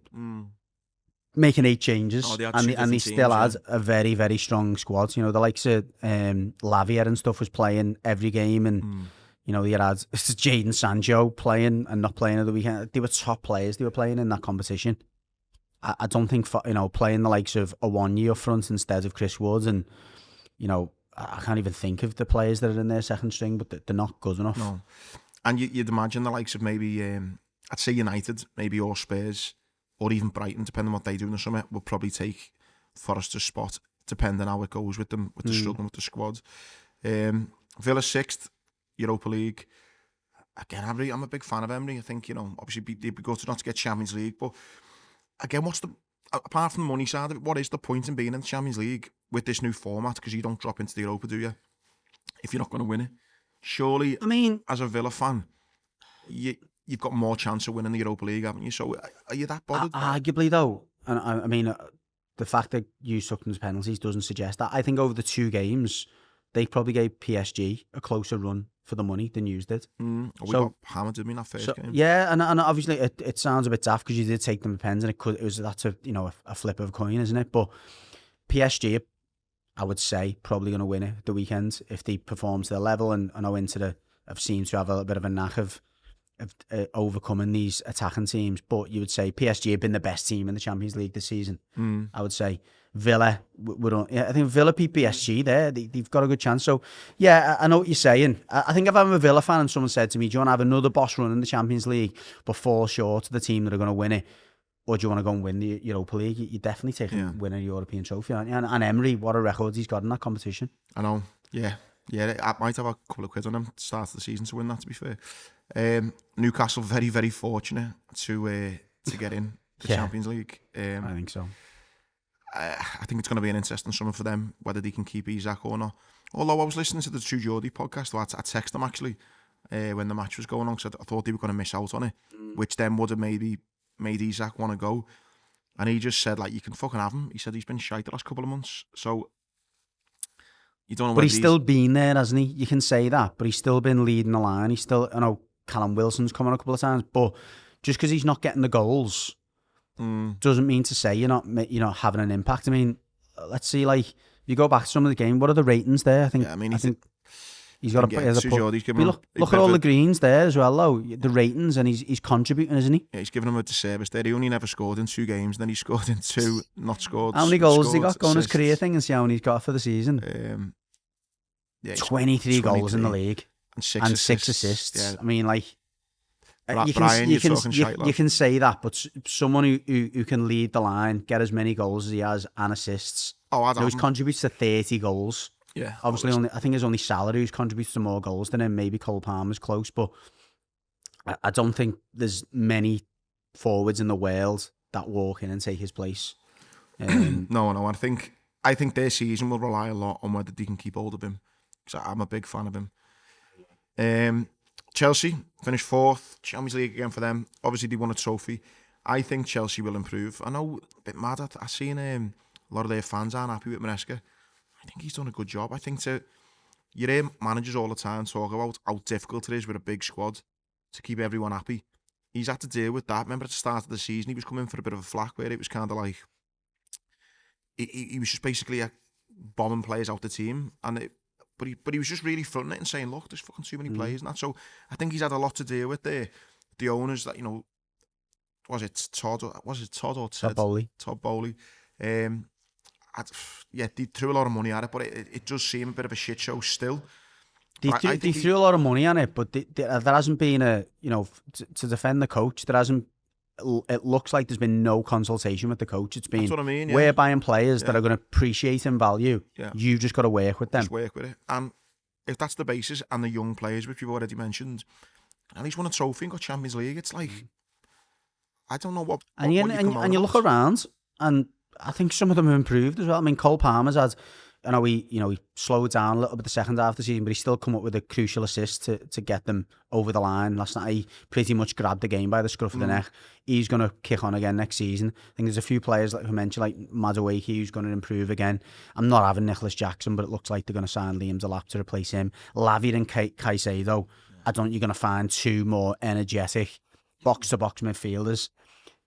Speaker 2: making 8 changes, and they still had a very, very strong squad. You know, the likes of Lavia and stuff was playing every game, and you know, they had Jadon Sancho playing and not playing at the weekend. They were top players. They were playing in that competition. I don't think, playing the likes of Awoniyi up front instead of Chris Wood, and you know, I can't even think of the players that are in their second string, but they're not good enough.
Speaker 1: No. And you'd imagine the likes of maybe, I'd say United, maybe, or Spurs, or even Brighton, depending on what they do in the summer, will probably take Forest's spot, depending on how it goes with them, with the struggling with the squad. Villa 6th, Europa League. Again, I'm a big fan of Emery. I think, obviously they'd be good not to get Champions League, but again, apart from the money side of it, what is the point in being in the Champions League with this new format? Because you don't drop into the Europa, do you? If you're not going to win it. Surely, I mean, as a Villa fan, you've got more chance of winning the Europa League, haven't you? So, are you that bothered?
Speaker 2: Arguably, though, and I mean, the fact that you took them penalties doesn't suggest that. I think over the 2 games, they probably gave PSG a closer run for the money than you did.
Speaker 1: We got hammered, didn't we, in that first game?
Speaker 2: Yeah, and obviously it sounds a bit daft because you did take them pens, and that's a flip of a coin, isn't it? But PSG, I would say, probably going to win it the weekend if they perform to their level, and I know Inter have seemed to have a little bit of a knack of overcoming these attacking teams. But you would say PSG have been the best team in the Champions League this season. I would say Villa, I think Villa beat PSG there. They've got a good chance. So, yeah, I know what you're saying. I think if I'm a Villa fan and someone said to me, do you want to have another boss run in the Champions League but fall short of the team that are going to win it? Or do you want to go and win the Europa League? You're definitely taking winning a European trophy, aren't you? And Emery, what a record he's got in that competition.
Speaker 1: I know, yeah. I might have a couple of quid on him to start the season to win that, to be fair. Newcastle, very, very fortunate to get in the Champions League.
Speaker 2: I think so.
Speaker 1: I think it's going to be an interesting summer for them, whether they can keep Isak or not. Although I was listening to the True Geordie podcast, so I texted them actually when the match was going on, because I thought they were going to miss out on it, which then would have maybe made Isak want to go. And he just said, like, you can fucking have him. He said he's been shite the last couple of months. So you don't know.
Speaker 2: But he's still been there, hasn't he? You can say that, but he's still been leading the line. He's still, I know Callum Wilson's come on a couple of times, but just because he's not getting the goals doesn't mean to say you're not having an impact. I mean, let's see, like, you go back to some of the game, what are the ratings there? I think he's got look at all the greens there as well, though. The ratings, and he's contributing, isn't he?
Speaker 1: Yeah, he's giving them a disservice there. He only never scored in 2 games, then he scored in 2, not scored.
Speaker 2: How many goals has he got? Go on his career thing and see how many he's got for the season. 23 goals in the league and 6 assists.
Speaker 1: Yeah.
Speaker 2: I mean, like, you can say that, but someone who can lead the line, get as many goals as he has and assists. He's contributes to 30 goals.
Speaker 1: Yeah,
Speaker 2: obviously, I think it's only Salah who's contributes to more goals than him. Maybe Cole Palmer's close, but I don't think there's many forwards in the world that walk in and take his place.
Speaker 1: No. I think their season will rely a lot on whether they can keep hold of him. So I'm a big fan of him. Chelsea finished 4th, Champions League again for them. Obviously, they won a trophy. I think Chelsea will improve. I know, a bit mad. I've seen a lot of their fans aren't happy with Maresca. I think he's done a good job. I think you hear managers all the time talk about how difficult it is with a big squad to keep everyone happy. He's had to deal with that. Remember at the start of the season, he was coming for a bit of a flack where it was kind of like he was just basically bombing players out the team, but he was just really fronting it and saying, look, there's fucking too many players and that. So I think he's had a lot to deal with there. The owners that, was it Todd or Ted?
Speaker 2: Todd Bowley.
Speaker 1: Todd Bowley. They threw a lot of money at it, but it does seem a bit of a shit show still.
Speaker 2: They threw a lot of money at it, but there hasn't been to defend the coach, it looks like there's been no consultation with the coach. It's been,
Speaker 1: that's what I mean,
Speaker 2: we're buying players that are going to appreciate in value. Yeah. You've just got to work with them.
Speaker 1: Just work with it. And if that's the basis, and the young players, which you've already mentioned, at least won a trophy and got Champions League, it's like, I don't know what
Speaker 2: you look around, and I think some of them have improved as well. I mean, Cole Palmer's had, I know he slowed down a little bit the second half of the season, but he's still come up with a crucial assist to get them over the line. Last night, he pretty much grabbed the game by the scruff of the neck. He's going to kick on again next season. I think there's a few players like we mentioned, like Madueke, who's going to improve again. I'm not having Nicholas Jackson, but it looks like they're going to sign Liam Delap to replace him. Lavia and Caicedo, I don't think you're going to find 2 more energetic box-to-box midfielders.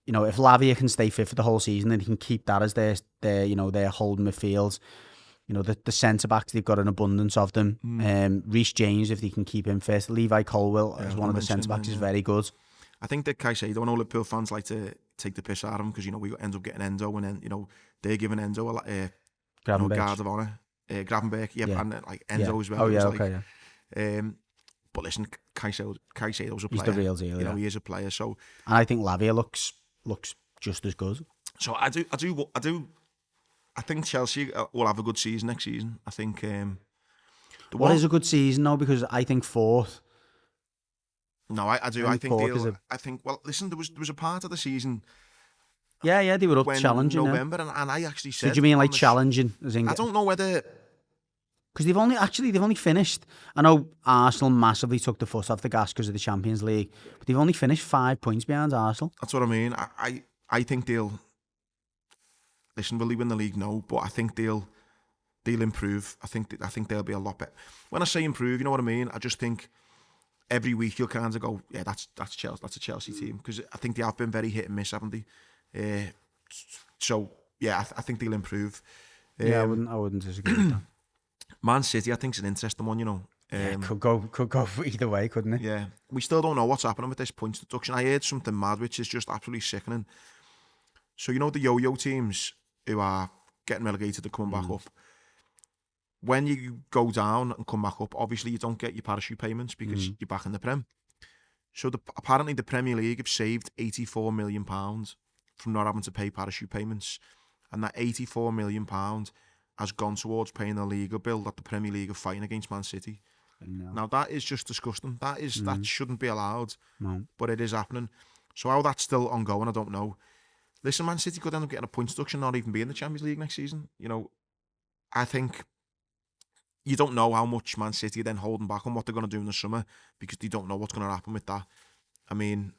Speaker 2: If Lavia can stay fit for the whole season, then he can keep that as their holding midfield. The centre-backs, they've got an abundance of them. Reece James, if they can keep him fit. Levi Colwill, as one of the centre-backs, is very good.
Speaker 1: I think that Caicedo, I know Liverpool fans like to take the piss out of him because, we end up getting Endo, and then, they're giving Endo a guard of honour. Gravenberch, and Endo as well.
Speaker 2: Oh, yeah, okay,
Speaker 1: yeah. But listen, Caicedo's a player.
Speaker 2: He's the real deal,
Speaker 1: he is a player. So,
Speaker 2: and I think Lavia looks just as good.
Speaker 1: So I think Chelsea will have a good season next season. I think.
Speaker 2: What is a good season though? Because I think 4th.
Speaker 1: No, I do. I think. Well, listen, there was a part of the season.
Speaker 2: Yeah, they were up challenging
Speaker 1: November, and I actually said.
Speaker 2: Did you mean like challenging?
Speaker 1: I don't know whether.
Speaker 2: Because they've only finished. I know Arsenal massively took the foot off the gas because of the Champions League, but they've only finished 5 points behind Arsenal.
Speaker 1: That's what I mean. I think they'll. Listen, will they win the league? No, but I think they'll improve. I think they'll be a lot better. When I say improve, you know what I mean? I just think every week you'll kind of go, yeah, that's Chelsea. That's a Chelsea team, because I think they have been very hit and miss, haven't they? So yeah, I think they'll improve.
Speaker 2: I wouldn't disagree with that.
Speaker 1: Man City, I think, is an interesting one.
Speaker 2: Could go either way, couldn't it?
Speaker 1: Yeah, we still don't know what's happening with this points deduction. I heard something mad, which is just absolutely sickening. So you know the yo-yo teams who are getting relegated and coming back up. When you go down and come back up, obviously you don't get your parachute payments because you're back in the Prem. So apparently the Premier League have saved £84 million from not having to pay parachute payments, and that £84 million has gone towards paying the legal bill that the Premier League are fighting against Man City.
Speaker 2: No.
Speaker 1: Now that is just disgusting. That shouldn't be allowed,
Speaker 2: No.
Speaker 1: but it is happening. So how that's still ongoing, I don't know. Listen, Man City could end up getting a point deduction, not even be in the Champions League next season. You know, I think you don't know how much Man City are then holding back on what they're going to do in the summer because they don't know what's going to happen with that. I mean,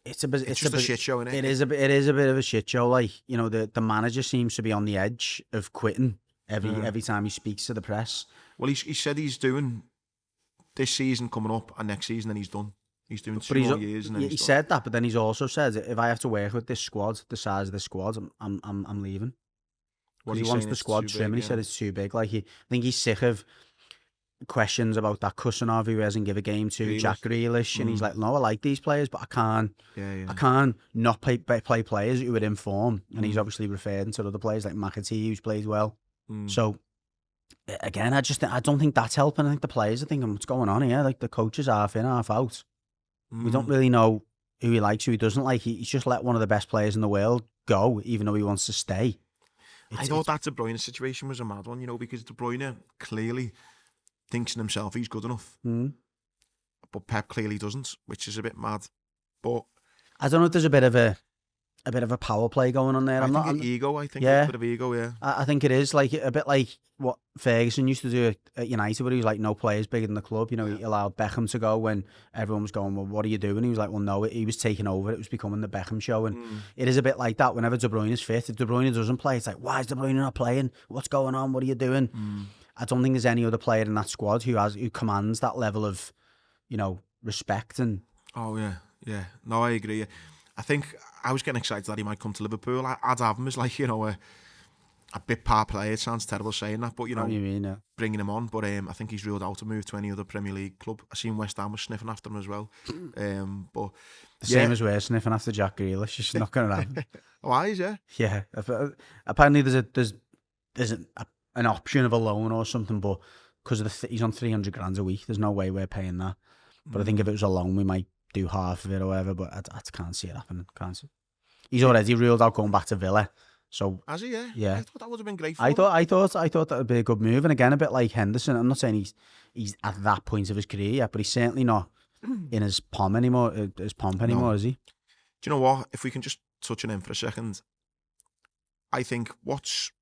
Speaker 1: it's just a shit show, isn't it?
Speaker 2: It is a bit of a shit show. Like, you know, the manager seems to be on the edge of quitting every time he speaks to the press.
Speaker 1: Well, he said he's doing this season coming up and next season, and he's done. He's doing 2 more years, and then
Speaker 2: he said that, but then he's also said, if I have to work with this squad, the size of the squad, I'm leaving. He wants the squad trim, and he said it's too big. Like, I think he's sick of questions about that Kusanov who hasn't give a game to Grealish. Jack Grealish, and he's like, no, I like these players, but I can't not play players who are in form. And he's obviously referring to other players like McAtee, who's played well. So again, I don't think that's helping. I think the players are thinking, what's going on here? Like, the coach is half in, half out. We don't really know who he likes, who he doesn't like. He's just let one of the best players in the world go, even though he wants to stay.
Speaker 1: I thought that De Bruyne situation was a mad one, you know, because De Bruyne clearly thinks in himself he's good enough. But Pep clearly doesn't, which is a bit mad. But
Speaker 2: I don't know if there's a bit of a power play going on there.
Speaker 1: I think a bit of ego, yeah.
Speaker 2: I think it is like a bit like what Ferguson used to do at United, where he was like, no players bigger than the club. You know, he allowed Beckham to go when everyone was going, well, what are you doing? He was like, well, no, he was taking over. It was becoming the Beckham show. And it is a bit like that whenever De Bruyne is fit. If De Bruyne doesn't play, it's like, why is De Bruyne not playing? What's going on? What are you doing? I don't think there's any other player in that squad who commands that level of, you know, respect. And
Speaker 1: oh, yeah. No, I agree. I think I was getting excited that he might come to Liverpool. I'd have him as, like, you know, a bit par player. It sounds terrible saying that, but, you know, bringing him on. But I think he's ruled out to move to any other Premier League club. I seen West Ham was sniffing after him as well. But
Speaker 2: same as we're sniffing after Jack Grealish. It's not going to happen.
Speaker 1: Why is it?
Speaker 2: Yeah. Apparently there's an option of a loan or something, but because he's on 300 grand a week, there's no way we're paying that. But I think if it was a loan, we might do half of it or whatever, but I can't see it happening. Can't see. He's already ruled out going back to Villa. So
Speaker 1: has he?
Speaker 2: Yeah.
Speaker 1: I thought that would have been great for
Speaker 2: him. I thought that would be a good move. And again, a bit like Henderson. I'm not saying he's at that point of his career yet, but he's certainly not in his pomp anymore. Is he?
Speaker 1: Do you know what? If we can just touch on him for a second, I think listen,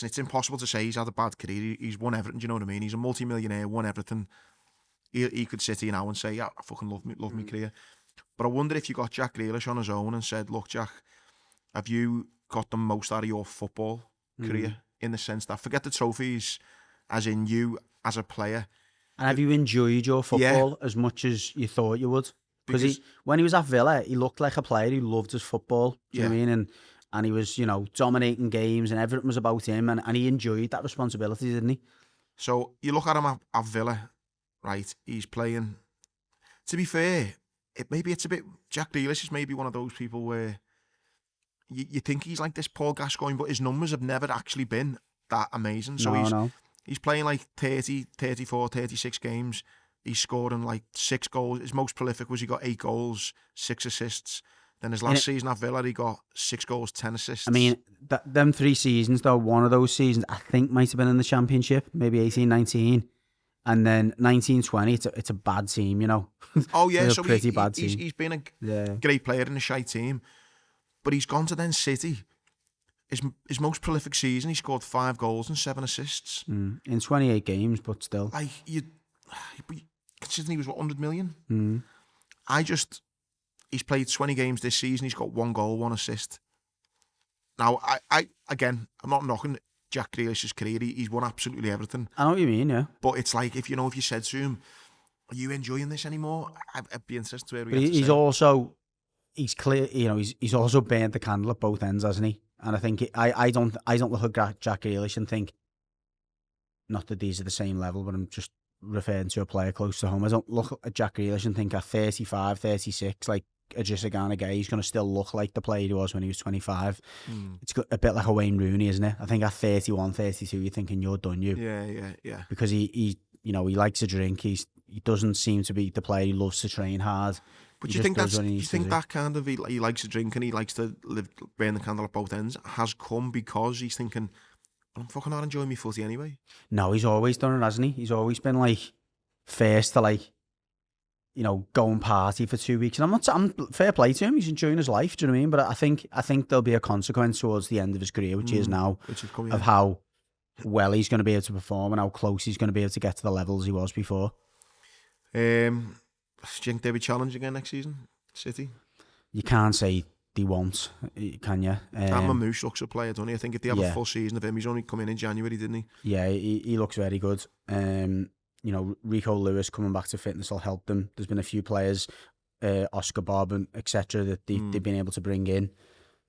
Speaker 1: it's impossible to say he's had a bad career. He's won everything. Do you know what I mean? He's a multi-millionaire, won everything. He could sit here now and say, yeah, I fucking love my career. But I wonder if you got Jack Grealish on his own and said, look, Jack, have you got the most out of your football career in the sense that, forget the trophies, as in you as a player.
Speaker 2: And have you enjoyed your football as much as you thought you would? Because when he was at Villa, he looked like a player who loved his football. Do you know what I mean? And he was, you know, dominating games and everything was about him. And he enjoyed that responsibility, didn't he?
Speaker 1: So you look at him at Villa, right? He's playing. To be fair, it's a bit. Jack Grealish is maybe one of those people where you think he's like this Paul Gascoigne, but his numbers have never actually been that amazing. So he's playing like 30, 34, 36 games. He's scoring like 6 goals. His most prolific was he got 8 goals, 6 assists. Then his last season at Villa, he got 6 goals, 10 assists.
Speaker 2: I mean, them 3 seasons, though, one of those seasons, I think might have been in the Championship, maybe 18-19. And then 19-20, it's a bad team, you know.
Speaker 1: Oh, yeah, so
Speaker 2: bad team.
Speaker 1: He's been a great player in a shite team. But he's gone to then City. His most prolific season, he scored 5 goals and 7 assists.
Speaker 2: In 28 games, but still.
Speaker 1: Like, considering he was, 100 million? He's played 20 games this season. He's got 1 goal, 1 assist. Now, I'm not knocking Jack Grealish's career. He's won absolutely everything.
Speaker 2: I know what you mean, yeah.
Speaker 1: But it's like, if you said to him, are you enjoying this anymore? I'd be interested to hear what
Speaker 2: he's clear, you know, he's also burnt the candle at both ends, hasn't he? And I think I don't look at Jack Grealish and think, not that these are the same level, but I'm just referring to a player close to home. I don't look at Jack Grealish and think at 35, 36, like a Gisagana guy, he's going to still look like the player he was when he was 25. It's a bit like a Wayne Rooney, isn't it? I think at 31, 32, you're thinking you're done,
Speaker 1: Yeah.
Speaker 2: because he he likes to drink. He doesn't seem to be the player. He loves to train hard.
Speaker 1: But do you think that kind of he likes to drink and he likes to burn the candle at both ends has come because he's thinking, I'm fucking not enjoying my footy anyway?
Speaker 2: No, he's always done it, hasn't he? He's always been like first to go and party for 2 weeks. And I'm fair play to him. He's enjoying his life. Do you know what I mean? But I think there'll be a consequence towards the end of his career, which is now, of how well he's going to be able to perform and how close he's going to be able to get to the levels he was before.
Speaker 1: Do you think they'll be challenged again next season, City?
Speaker 2: You can't say they won't, can you?
Speaker 1: Mamouche looks a player, don't he? I think if they have a full season of him, he's only come in January, didn't he?
Speaker 2: Yeah, he looks very good. Rico Lewis coming back to fitness will help them. There's been a few players, Oscar Bob and etc. that they've been able to bring in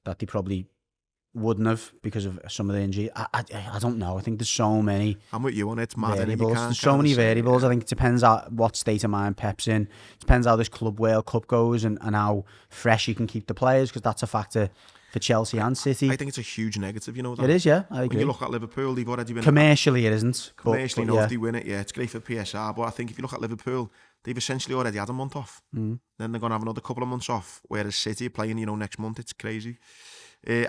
Speaker 2: that they probably wouldn't have because of some of the injury. I don't know. I think there's so many.
Speaker 1: I'm with you on it. It's mad.
Speaker 2: Variables. There's so many variables. I think it depends on what state of mind Pep's in. It depends how this Club World Cup goes and how fresh you can keep the players, because that's a factor for Chelsea and City.
Speaker 1: I think it's a huge negative, that.
Speaker 2: It is, yeah. I agree.
Speaker 1: When you look at Liverpool, they've already been...
Speaker 2: Commercially, it isn't.
Speaker 1: Commercially, if they win it, yeah, it's great for PSR. But I think if you look at Liverpool, they've essentially already had a month off. Then they're going to have another couple of months off, whereas City are playing, next month. It's crazy.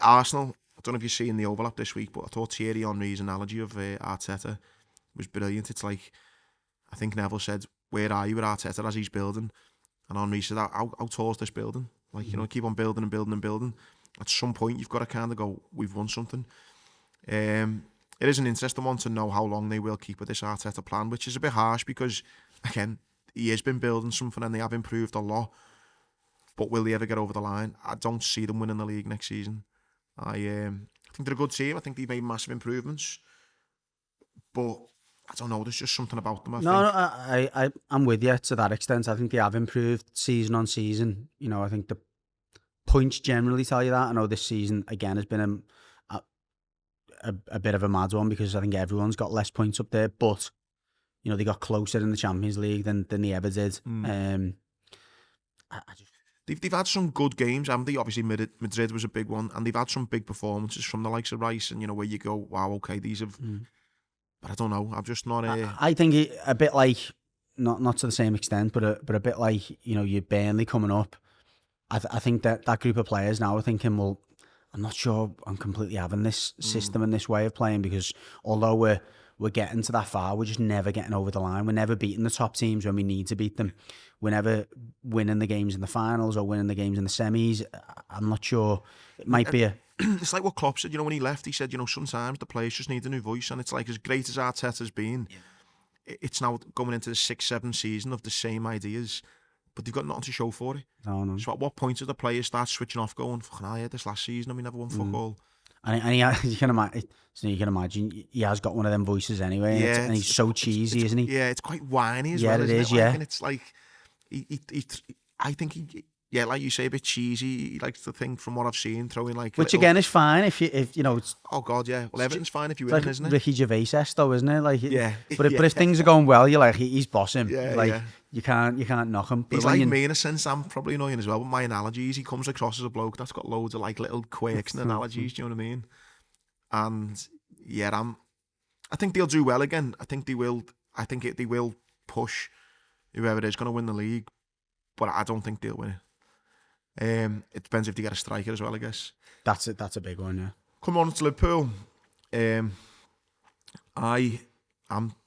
Speaker 1: Arsenal, I don't know if you've seen the overlap this week, but I thought Thierry Henry's analogy of Arteta was brilliant. It's like, I think Neville said, where are you with Arteta as he's building? And Henry said, how tall is this building? Like, keep on building and building and building. At some point, you've got to kind of go, we've won something. It is an interesting one to know how long they will keep with this Arteta plan, which is a bit harsh because, again, he has been building something and they have improved a lot. But will they ever get over the line? I don't see them winning the league next season. I think they're a good team. I think they've made massive improvements. But I don't know, there's just something about them, I think.
Speaker 2: I'm with you to that extent. I think they have improved season on season. I think the points generally tell you that. I know this season, again, has been a bit of a mad one because I think everyone's got less points up there. But, they got closer in the Champions League than they ever did.
Speaker 1: They've had some good games, haven't they? Obviously, Madrid was a big one, and they've had some big performances from the likes of Rice, and where you go, wow, okay, these have. But I don't know. I'm just not.
Speaker 2: I think a bit like not to the same extent, but a bit like your Burnley coming up. I think that group of players now are thinking, well, I'm not sure I'm completely having this system and this way of playing, because although we're getting to that far, we're just never getting over the line. We're never beating the top teams when we need to beat them. We're never winning the games in the finals or winning the games in the semis. I'm not sure. It might be
Speaker 1: It's like what Klopp said, when he left, he said, sometimes the players just need a new voice. And it's like, as great as Arteta's been, it's now going into the 6th, 7th season of the same ideas, but they've got nothing to show for it.
Speaker 2: No.
Speaker 1: So at what point do the players start switching off, going, fucking I had this last season and we never won fuck all?
Speaker 2: And you can imagine he has got one of them voices anyway.
Speaker 1: Yeah,
Speaker 2: and he's so cheesy, isn't he?
Speaker 1: Yeah, it's quite whiny as well.
Speaker 2: Yeah, it is. Yeah,
Speaker 1: and it's like I think like you say, a bit cheesy. He likes to think, from what I've seen, throwing like.
Speaker 2: Which again is fine if it's.
Speaker 1: Oh God, yeah. Well, everything's fine if you win,
Speaker 2: like
Speaker 1: isn't it?
Speaker 2: Ricky Gervais-esque though, isn't it? Like,
Speaker 1: yeah.
Speaker 2: But if things are going well, you're like, he's bossing.
Speaker 1: Yeah,
Speaker 2: like you can't knock him. But
Speaker 1: he's like me in a sense. I'm probably annoying as well with my analogies. He comes across as a bloke that's got loads of like little quirks and analogies. Do you know what I mean? And yeah, I think they'll do well again. I think they will. I think they will push whoever is going to win the league, but I don't think they'll win it. It depends if they get a striker as well, I guess.
Speaker 2: That's it. That's a big one, yeah.
Speaker 1: Come on to Liverpool. I'm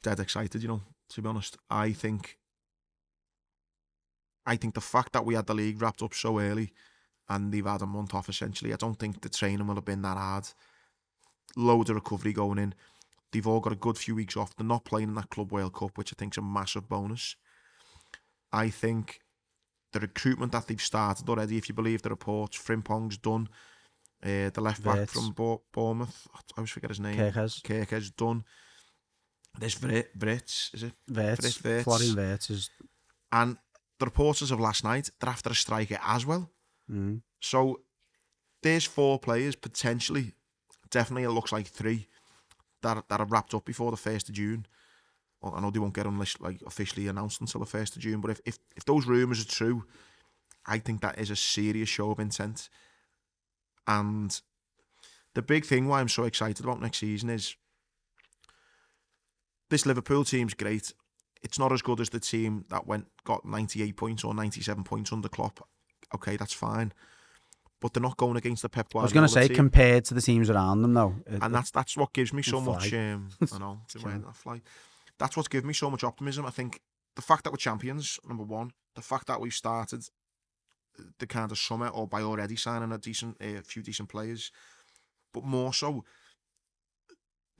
Speaker 1: dead excited, to be honest. I think the fact that we had the league wrapped up so early and they've had a month off essentially, I don't think the training will have been that hard. Loads of recovery going in. They've all got a good few weeks off. They're not playing in that Club World Cup, which I think is a massive bonus. I think the recruitment that they've started already, if you believe the reports, Frimpong's done. The left back from Bournemouth, I always forget his name. Kerkez done. There's Wirtz, is it?
Speaker 2: Wirtz. Florian Wirtz is.
Speaker 1: And the reporters of last night, they're after a striker as well. So there's 4 players potentially. Definitely, it looks like 3 that are wrapped up before the 1st of June. Well, I know they won't get officially announced until the 1st of June, but if those rumours are true, I think that is a serious show of intent. And the big thing why I'm so excited about next season is this Liverpool team's great. It's not as good as the team that got 98 points or 97 points under Klopp. Okay, that's fine. But they're not going against the Pep Guardiola
Speaker 2: I was going to say,
Speaker 1: team.
Speaker 2: compared to the teams around them, though.
Speaker 1: And that's what gives me so much... I know,
Speaker 2: fly.
Speaker 1: That's what gives me so much optimism. I think the fact that we're champions, number one. The fact that we've started the kind of summer or by already signing a few decent players. But more so,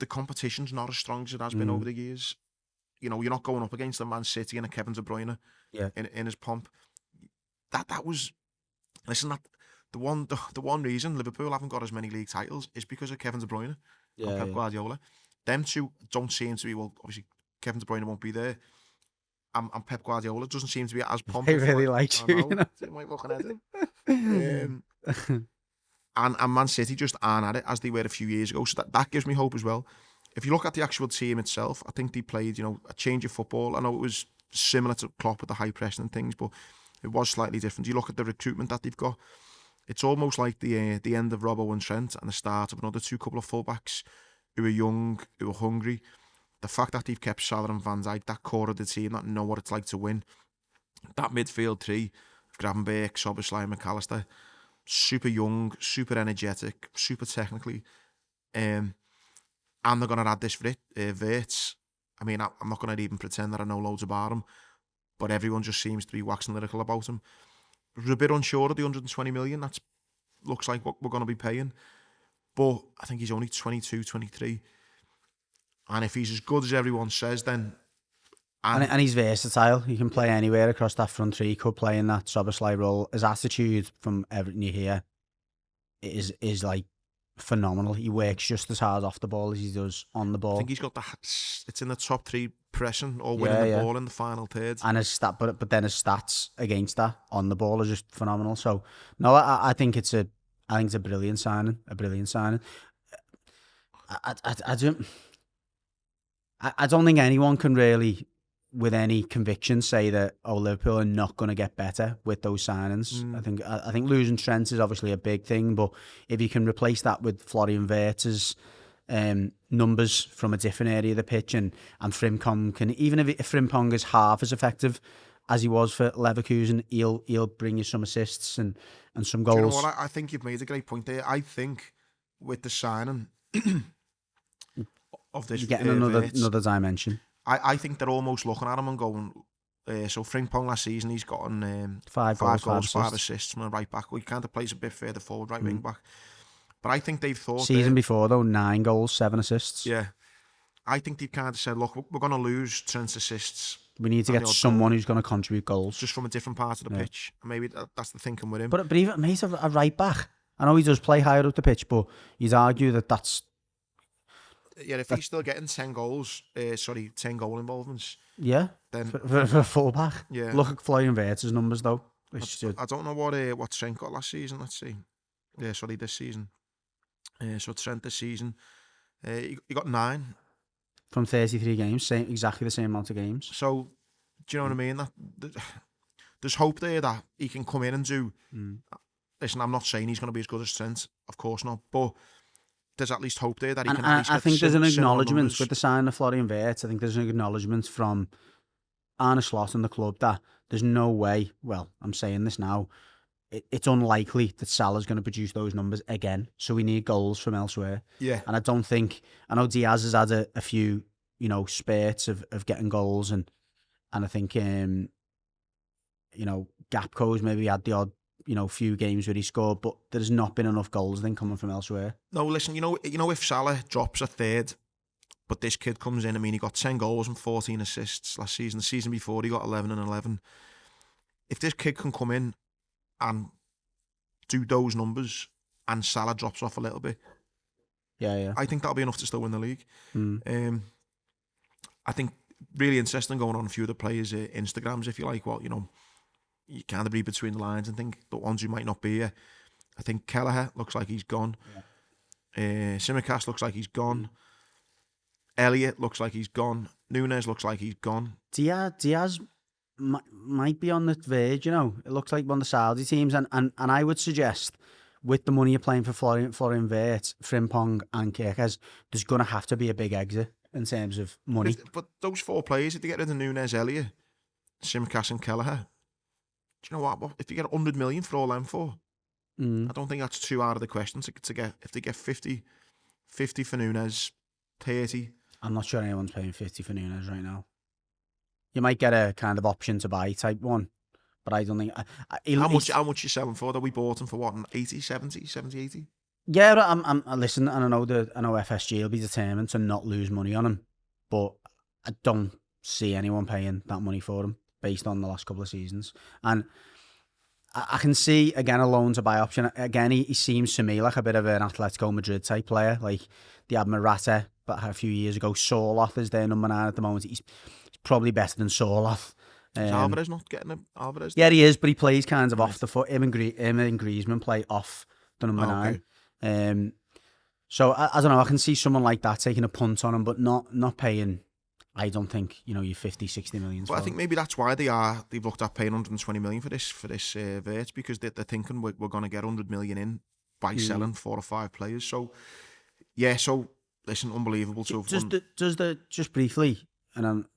Speaker 1: the competition's not as strong as it has been over the years. You know, you're not going up against a Man City and a Kevin De Bruyne in his pomp. That was... Listen, the one reason Liverpool haven't got as many league titles is because of Kevin De Bruyne and Pep Guardiola. Them two don't seem to be... Well, obviously, Kevin De Bruyne won't be there. And Pep Guardiola doesn't seem to be as pumped.
Speaker 2: He really likes you, you know.
Speaker 1: It might look at him. And Man City just aren't at it as they were a few years ago. So that gives me hope as well. If you look at the actual team itself, I think they played, a change of football. I know it was similar to Klopp with the high pressing and things, but it was slightly different. You look at the recruitment that they've got. It's almost like the end of Robbo and Trent and the start of another couple of fullbacks who are young, who are hungry. The fact that they've kept Salah and Van Dijk, that core of the team that know what it's like to win. That midfield three, Gravenberch, Szoboszlai and McAllister, super young, super energetic, super technically. And they're going to add this Wirtz. I mean, I'm not going to even pretend that I know loads about him, but everyone just seems to be waxing lyrical about him. I was a bit unsure of the 120 million. That looks like what we're going to be paying. But I think he's only 22, 23. And if he's as good as everyone says, then...
Speaker 2: And he's versatile. He can play anywhere across that front three. He could play in that Szoboszlai role. His attitude from everything you hear is like phenomenal. He works just as hard off the ball as he does on the ball.
Speaker 1: I think he's got it's in the top three pressing or winning the ball in the final third.
Speaker 2: And his but then his stats against that on the ball are just phenomenal. So no, I think it's a brilliant signing. A brilliant signing. I don't think anyone can really, with any conviction, say that Liverpool are not going to get better with those signings. I think losing Trent is obviously a big thing, but if you can replace that with Florian Wirtz's numbers from a different area of the pitch, and Frimpong can, even if Frimpong is half as effective as he was for Leverkusen, he'll bring you some assists and some goals.
Speaker 1: Do you know what? I think you've made a great point there. I think with the signing of this,
Speaker 2: you're getting another dimension.
Speaker 1: I think they're almost looking at him and going, so Frimpong last season, he's gotten 5 goals, 5 assists from a right back. He kind of plays a bit further forward, right wing back. But I think they've thought...
Speaker 2: Season before, though, 9 goals, 7 assists.
Speaker 1: Yeah. I think they've kind of said, look, we're going to lose Trent's assists.
Speaker 2: We need to get someone who's going to contribute goals.
Speaker 1: Just from a different part of the pitch. Maybe that's the thinking with him.
Speaker 2: But even he's a right back. I know he does play higher up the pitch, but you'd argue that's...
Speaker 1: Yeah, if he's still getting 10 goals, 10 goal involvements.
Speaker 2: Yeah,
Speaker 1: then
Speaker 2: for a full back.
Speaker 1: Yeah.
Speaker 2: Look at Florian Wirtz's numbers though.
Speaker 1: I don't know what Trent got last season. Let's see. This season. So Trent this season, he got 9
Speaker 2: from 33 games, exactly the same amount of games.
Speaker 1: So, do you know what I mean? There's hope there that he can come in and do. Listen, I'm not saying he's going to be as good as Trent, of course not, but there's at least hope there that he can. At least
Speaker 2: I think there's an acknowledgement with the sign of Florian Wirtz. I think there's an acknowledgement from Arne Slot and the club that there's no way. Well, I'm saying this now. It's unlikely that Salah's going to produce those numbers again. So we need goals from elsewhere. Yeah. And I know Diaz has had a few, spurts of getting goals, and I think Gapco's maybe had the odd few games where he scored, but there's not been enough goals then coming from elsewhere. No,
Speaker 1: listen, if Salah drops a third, but this kid comes in, he got 10 goals and 14 assists last season. The season before, he got 11 and 11. If this kid can come in and do those numbers and Salah drops off a little bit, I think that'll be enough to still win the league. I think really interesting going on a few of the players' Instagrams, if you like. Well, you kind of read between the lines and think the ones who might not be here. I think Kelleher looks like he's gone. Simicast looks like he's gone. Elliott looks like he's gone. Nunes looks like he's gone.
Speaker 2: Diaz might be on the verge, you know. It looks like one of the Saudi teams. And I would suggest, with the money you're playing for Florian Wirtz, Frimpong and Kerkez, there's going to have to be a big exit in terms of money.
Speaker 1: But those 4 players, if they get rid of Nunes, Elliott, Simicast and Kelleher, do you know what? If you get 100 million for all them 4, I don't think that's too out of the question to get. If they get 50 for Nunes, 30.
Speaker 2: I'm not sure anyone's paying 50 for Nunes right now. You might get a kind of option to buy type one, but I don't think...
Speaker 1: How much you selling for? That we bought him for what? 80, 70, 80?
Speaker 2: Yeah, I listen, and I know FSG will be determined to not lose money on him, but I don't see anyone paying that money for him based on the last couple of seasons. And I can see, again, a loan to buy option. Again, he seems to me like a bit of an Atletico Madrid type player. Like, they had Morata but a few years ago. Soloth is their number 9 at the moment. He's probably better than Soloth.
Speaker 1: Is Alvarez not getting him? Alvarez?
Speaker 2: Yeah, he is, but he plays kind of off the foot. Him and Griezmann play off the number 9. So, I don't know, I can see someone like that taking a punt on him, but not paying... I don't think, you know, you're 50, 60 million.
Speaker 1: Well, I think maybe that's why they've looked at paying 120 million for this Wirtz, because they're thinking we're going to get 100 million in by selling 4 or 5 players. So, yeah, listen, unbelievable.
Speaker 2: Just briefly, and I'm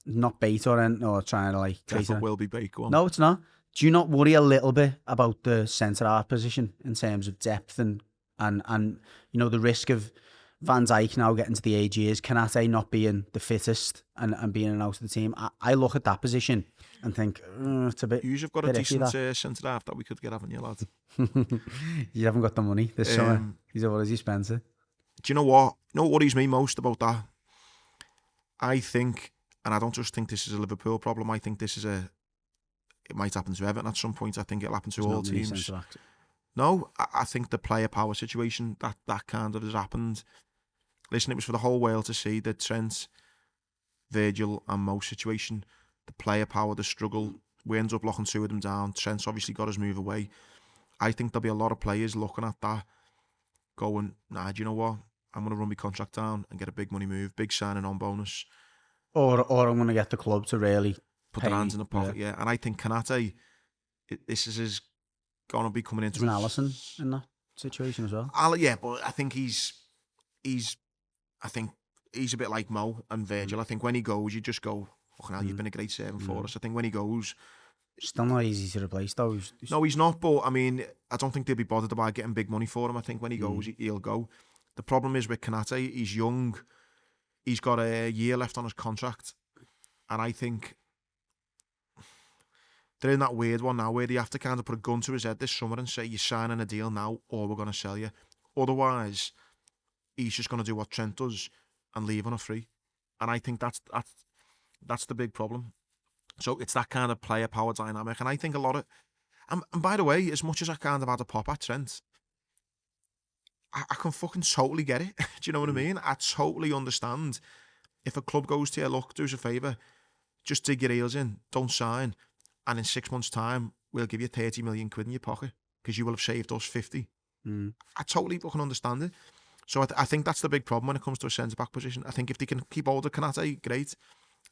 Speaker 2: not bait or anything, or trying to like...
Speaker 1: Definitely will be bait, go on.
Speaker 2: No, it's not. Do you not worry a little bit about the centre-half position in terms of depth and you know, the risk of Van Dijk now getting to the age he is, Konate not being the fittest and being an out of the team? I look at that position and think, it's a bit...
Speaker 1: You've got a decent centre-half that we could get, haven't you, lad?
Speaker 2: You haven't got the money this summer. What has he spent it?
Speaker 1: Do you know what? You know what worries me most about that? I think, and I don't just think this is a Liverpool problem, I think this is it might happen to Everton at some point. I think it'll happen to all teams. No, I think the player power situation, that kind of has happened. Listen, it was for the whole world to see the Trent, Virgil and Mo situation. The player power, the struggle. We ended up locking 2 of them down. Trent's obviously got his move away. I think there'll be a lot of players looking at that, going, nah, do you know what? I'm going to run my contract down and get a big money move, big signing on bonus.
Speaker 2: Or I'm going to get the club to really
Speaker 1: put their hands in the pocket, yeah. And I think Konate, this is his going to be coming into...
Speaker 2: Isn't Alisson in that situation as well?
Speaker 1: Yeah, but I think he's a bit like Mo and Virgil. I think when he goes, you just go, fucking hell, you've been a great servant for us. I think when he goes...
Speaker 2: Still not easy to replace, though.
Speaker 1: No, he's not, but I mean, I don't think they'll be bothered about getting big money for him. I think when he goes, he'll go. The problem is with Konate, he's young. He's got a year left on his contract. And I think they're in that weird one now where they have to kind of put a gun to his head this summer and say, you're signing a deal now or we're going to sell you. Otherwise, he's just going to do what Trent does and leave on a free. And I think that's the big problem. So it's that kind of player power dynamic. And I think a lot of... And by the way, as much as I kind of had a pop at Trent, I can fucking totally get it. Do you know what I mean? I totally understand. If a club goes to you, look, do us a favour, just dig your heels in, don't sign, and in 6 months' time, we'll give you 30 million quid in your pocket because you will have saved us 50. I totally fucking understand it. So I think that's the big problem when it comes to a centre-back position. I think if they can keep hold of Konate, great.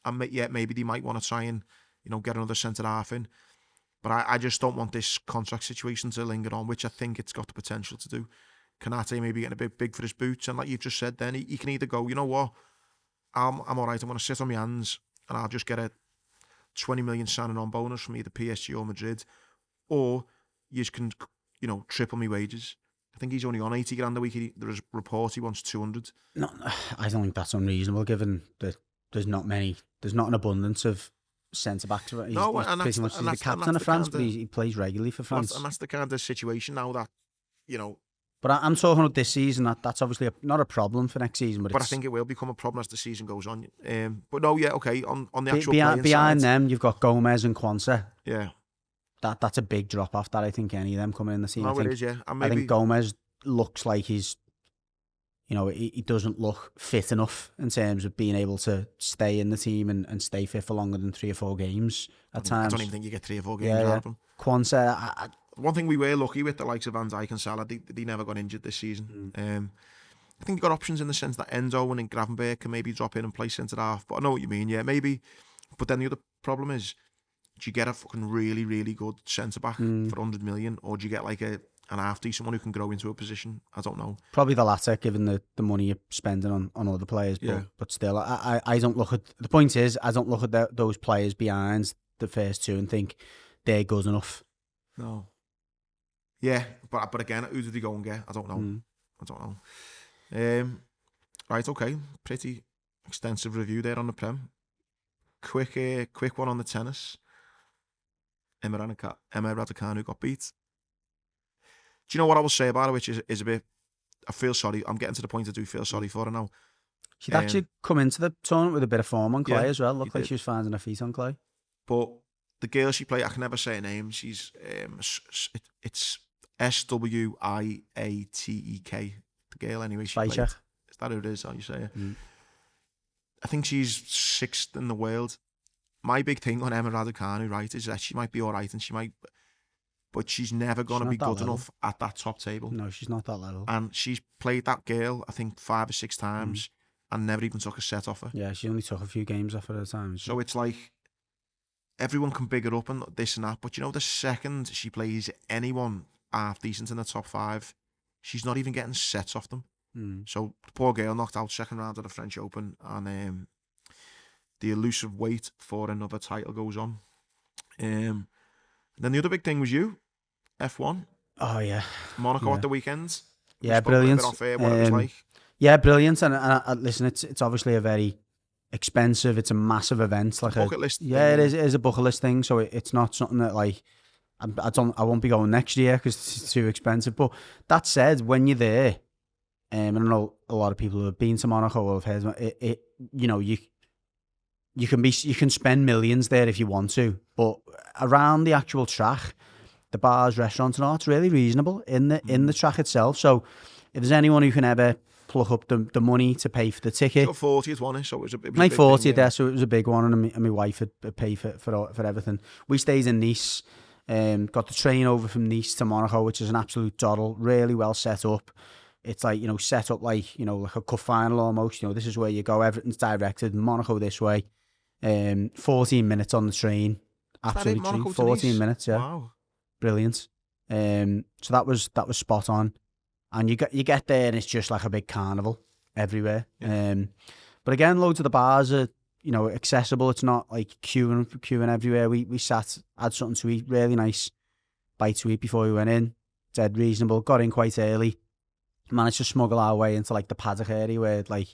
Speaker 1: And maybe they might want to try and, you know, get another centre-half in. But I just don't want this contract situation to linger on, which I think it's got the potential to do. Konate maybe getting a bit big for his boots, and like you've just said then, he can either go, you know what, I'm all right, I'm going to sit on my hands and I'll just get a 20 million signing on bonus from either PSG or Madrid, or you can, you know, triple my wages. I think he's only on 80 grand a week. There's a report he wants 200.
Speaker 2: No, I don't think that's unreasonable given that there's not an abundance of centre-backs. He's pretty much the captain of France, but he plays regularly for France.
Speaker 1: And that's the kind of situation now that, you know...
Speaker 2: But I'm talking about this season. That's obviously not a problem for next season. But
Speaker 1: I think it will become a problem as the season goes on. But no, yeah, okay. On the actual
Speaker 2: behind them, you've got Gomez and Quansah.
Speaker 1: Yeah,
Speaker 2: that's a big drop off. That I think any of them coming in the team.
Speaker 1: No, it is. Yeah, and maybe...
Speaker 2: I think Gomez looks like he's, you know, he doesn't look fit enough in terms of being able to stay in the team and stay fit for longer than 3 or 4 games at times.
Speaker 1: I don't even think you get 3 or 4 games out of him.
Speaker 2: Quansah.
Speaker 1: One thing we were lucky with the likes of Van Dijk and Salah, they never got injured this season. I think you've got options in the sense that Endo and Gravenberch can maybe drop in and play centre half. But I know what you mean, yeah, maybe. But then the other problem is, do you get a fucking really, really good centre back for 100 million, or do you get like an half decent one who can grow into a position? I don't know.
Speaker 2: Probably the latter, given the money you're spending on other players. But still, I don't look at the point is I don't look at those players behind the first two and think they're good enough.
Speaker 1: No. Yeah, but again, who did he go and get? I don't know. I don't know. Right, okay. Pretty extensive review there on the Prem. Quick one on the tennis. Emma Raducanu got beat. Do you know what I will say about her, which is a bit... I feel sorry. I'm getting to the point I do feel sorry for her now.
Speaker 2: She'd actually come into the tournament with a bit of form on clay as well. Looked like
Speaker 1: did.
Speaker 2: she was finding her feet on clay.
Speaker 1: But the girl she played, I can never say her name. She's... it's Swiatek. The girl, anyway. She played. Is that who it is? How you say it? I think she's 6th in the world. My big thing on Emma Raducanu, right, is that she might be all right, and she might... But she's never going to be good enough at that top table.
Speaker 2: No, she's not that level.
Speaker 1: And she's played that girl, I think, 5 or 6 times and never even took a set off her.
Speaker 2: Yeah, she only took a few games off her at a time.
Speaker 1: So it's like, everyone can big her up and this and that, but you know, the second she plays anyone half decent in the top 5, she's not even getting sets off them. So the poor girl knocked out second round of the French Open, and the elusive wait for another title goes on. Then the other big thing was you. F1.
Speaker 2: Oh yeah,
Speaker 1: Monaco at the weekend.
Speaker 2: Yeah, brilliant.
Speaker 1: Off air, what it was like.
Speaker 2: Yeah, brilliant. And listen, it's obviously a very expensive. It's a massive event, like
Speaker 1: bucket list.
Speaker 2: Yeah, it is a bucket list thing. So it's not something that like I won't be going next year because it's too expensive. But that said, when you're there, I know a lot of people who have been to Monaco will have heard it. You know, you can spend millions there if you want to, but around the actual track, the bars, restaurants, and all, it's really reasonable in the track itself. So if there's anyone who can ever pluck up the money to pay for the ticket,
Speaker 1: 40th one, so it was a big
Speaker 2: my 40th
Speaker 1: thing,
Speaker 2: there, so it was a big one, and my wife had paid for everything. We stayed in Nice, got the train over from Nice to Monaco, which is an absolute doddle, really well set up. It's like, you know, set up like, you know, like a cup final almost. You know, this is where you go. Everything's directed. Monaco this way. 14 minutes on the train. Absolutely treat. 14 minutes, yeah.
Speaker 1: Wow.
Speaker 2: Brilliant. So that was spot on. And you get there and it's just like a big carnival everywhere.
Speaker 1: Yeah.
Speaker 2: But again, loads of the bars are, you know, accessible. It's not like queuing everywhere. We sat, had something to eat, really nice bite to eat before we went in. Dead reasonable. Got in quite early. Managed to smuggle our way into like the paddock area where like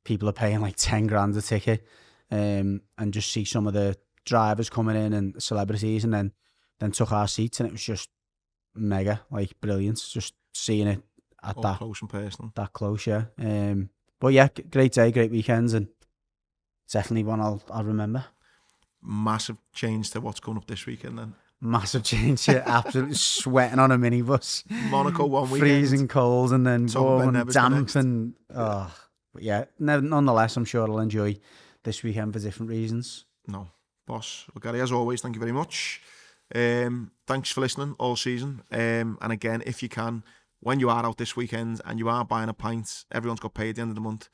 Speaker 2: people are paying like 10 grand a ticket, and just see some of the drivers coming in and celebrities, and then took our seats, and it was just mega, like brilliant, just seeing it at
Speaker 1: all
Speaker 2: that
Speaker 1: close and personal.
Speaker 2: That close, yeah. But yeah, great day, great weekends, and definitely one I'll remember.
Speaker 1: Massive change to what's coming up this weekend then.
Speaker 2: Massive change, yeah. Absolutely sweating on a minibus.
Speaker 1: Monaco one weekend.
Speaker 2: Freezing cold and then warm and damp and... But yeah, nonetheless, I'm sure I'll enjoy this weekend for different reasons.
Speaker 1: No, boss. Well, Gary, as always, thank you very much. Thanks for listening all season. And again, if you can, when you are out this weekend and you are buying a pint, everyone's got paid at the end of the month.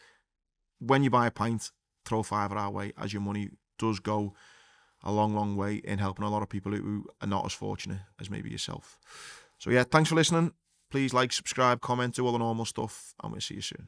Speaker 1: When you buy a pint, throw a £5 our way, as your money does go a long, long way in helping a lot of people who are not as fortunate as maybe yourself. So yeah, thanks for listening. Please like, subscribe, comment, do all the normal stuff, and we'll see you soon.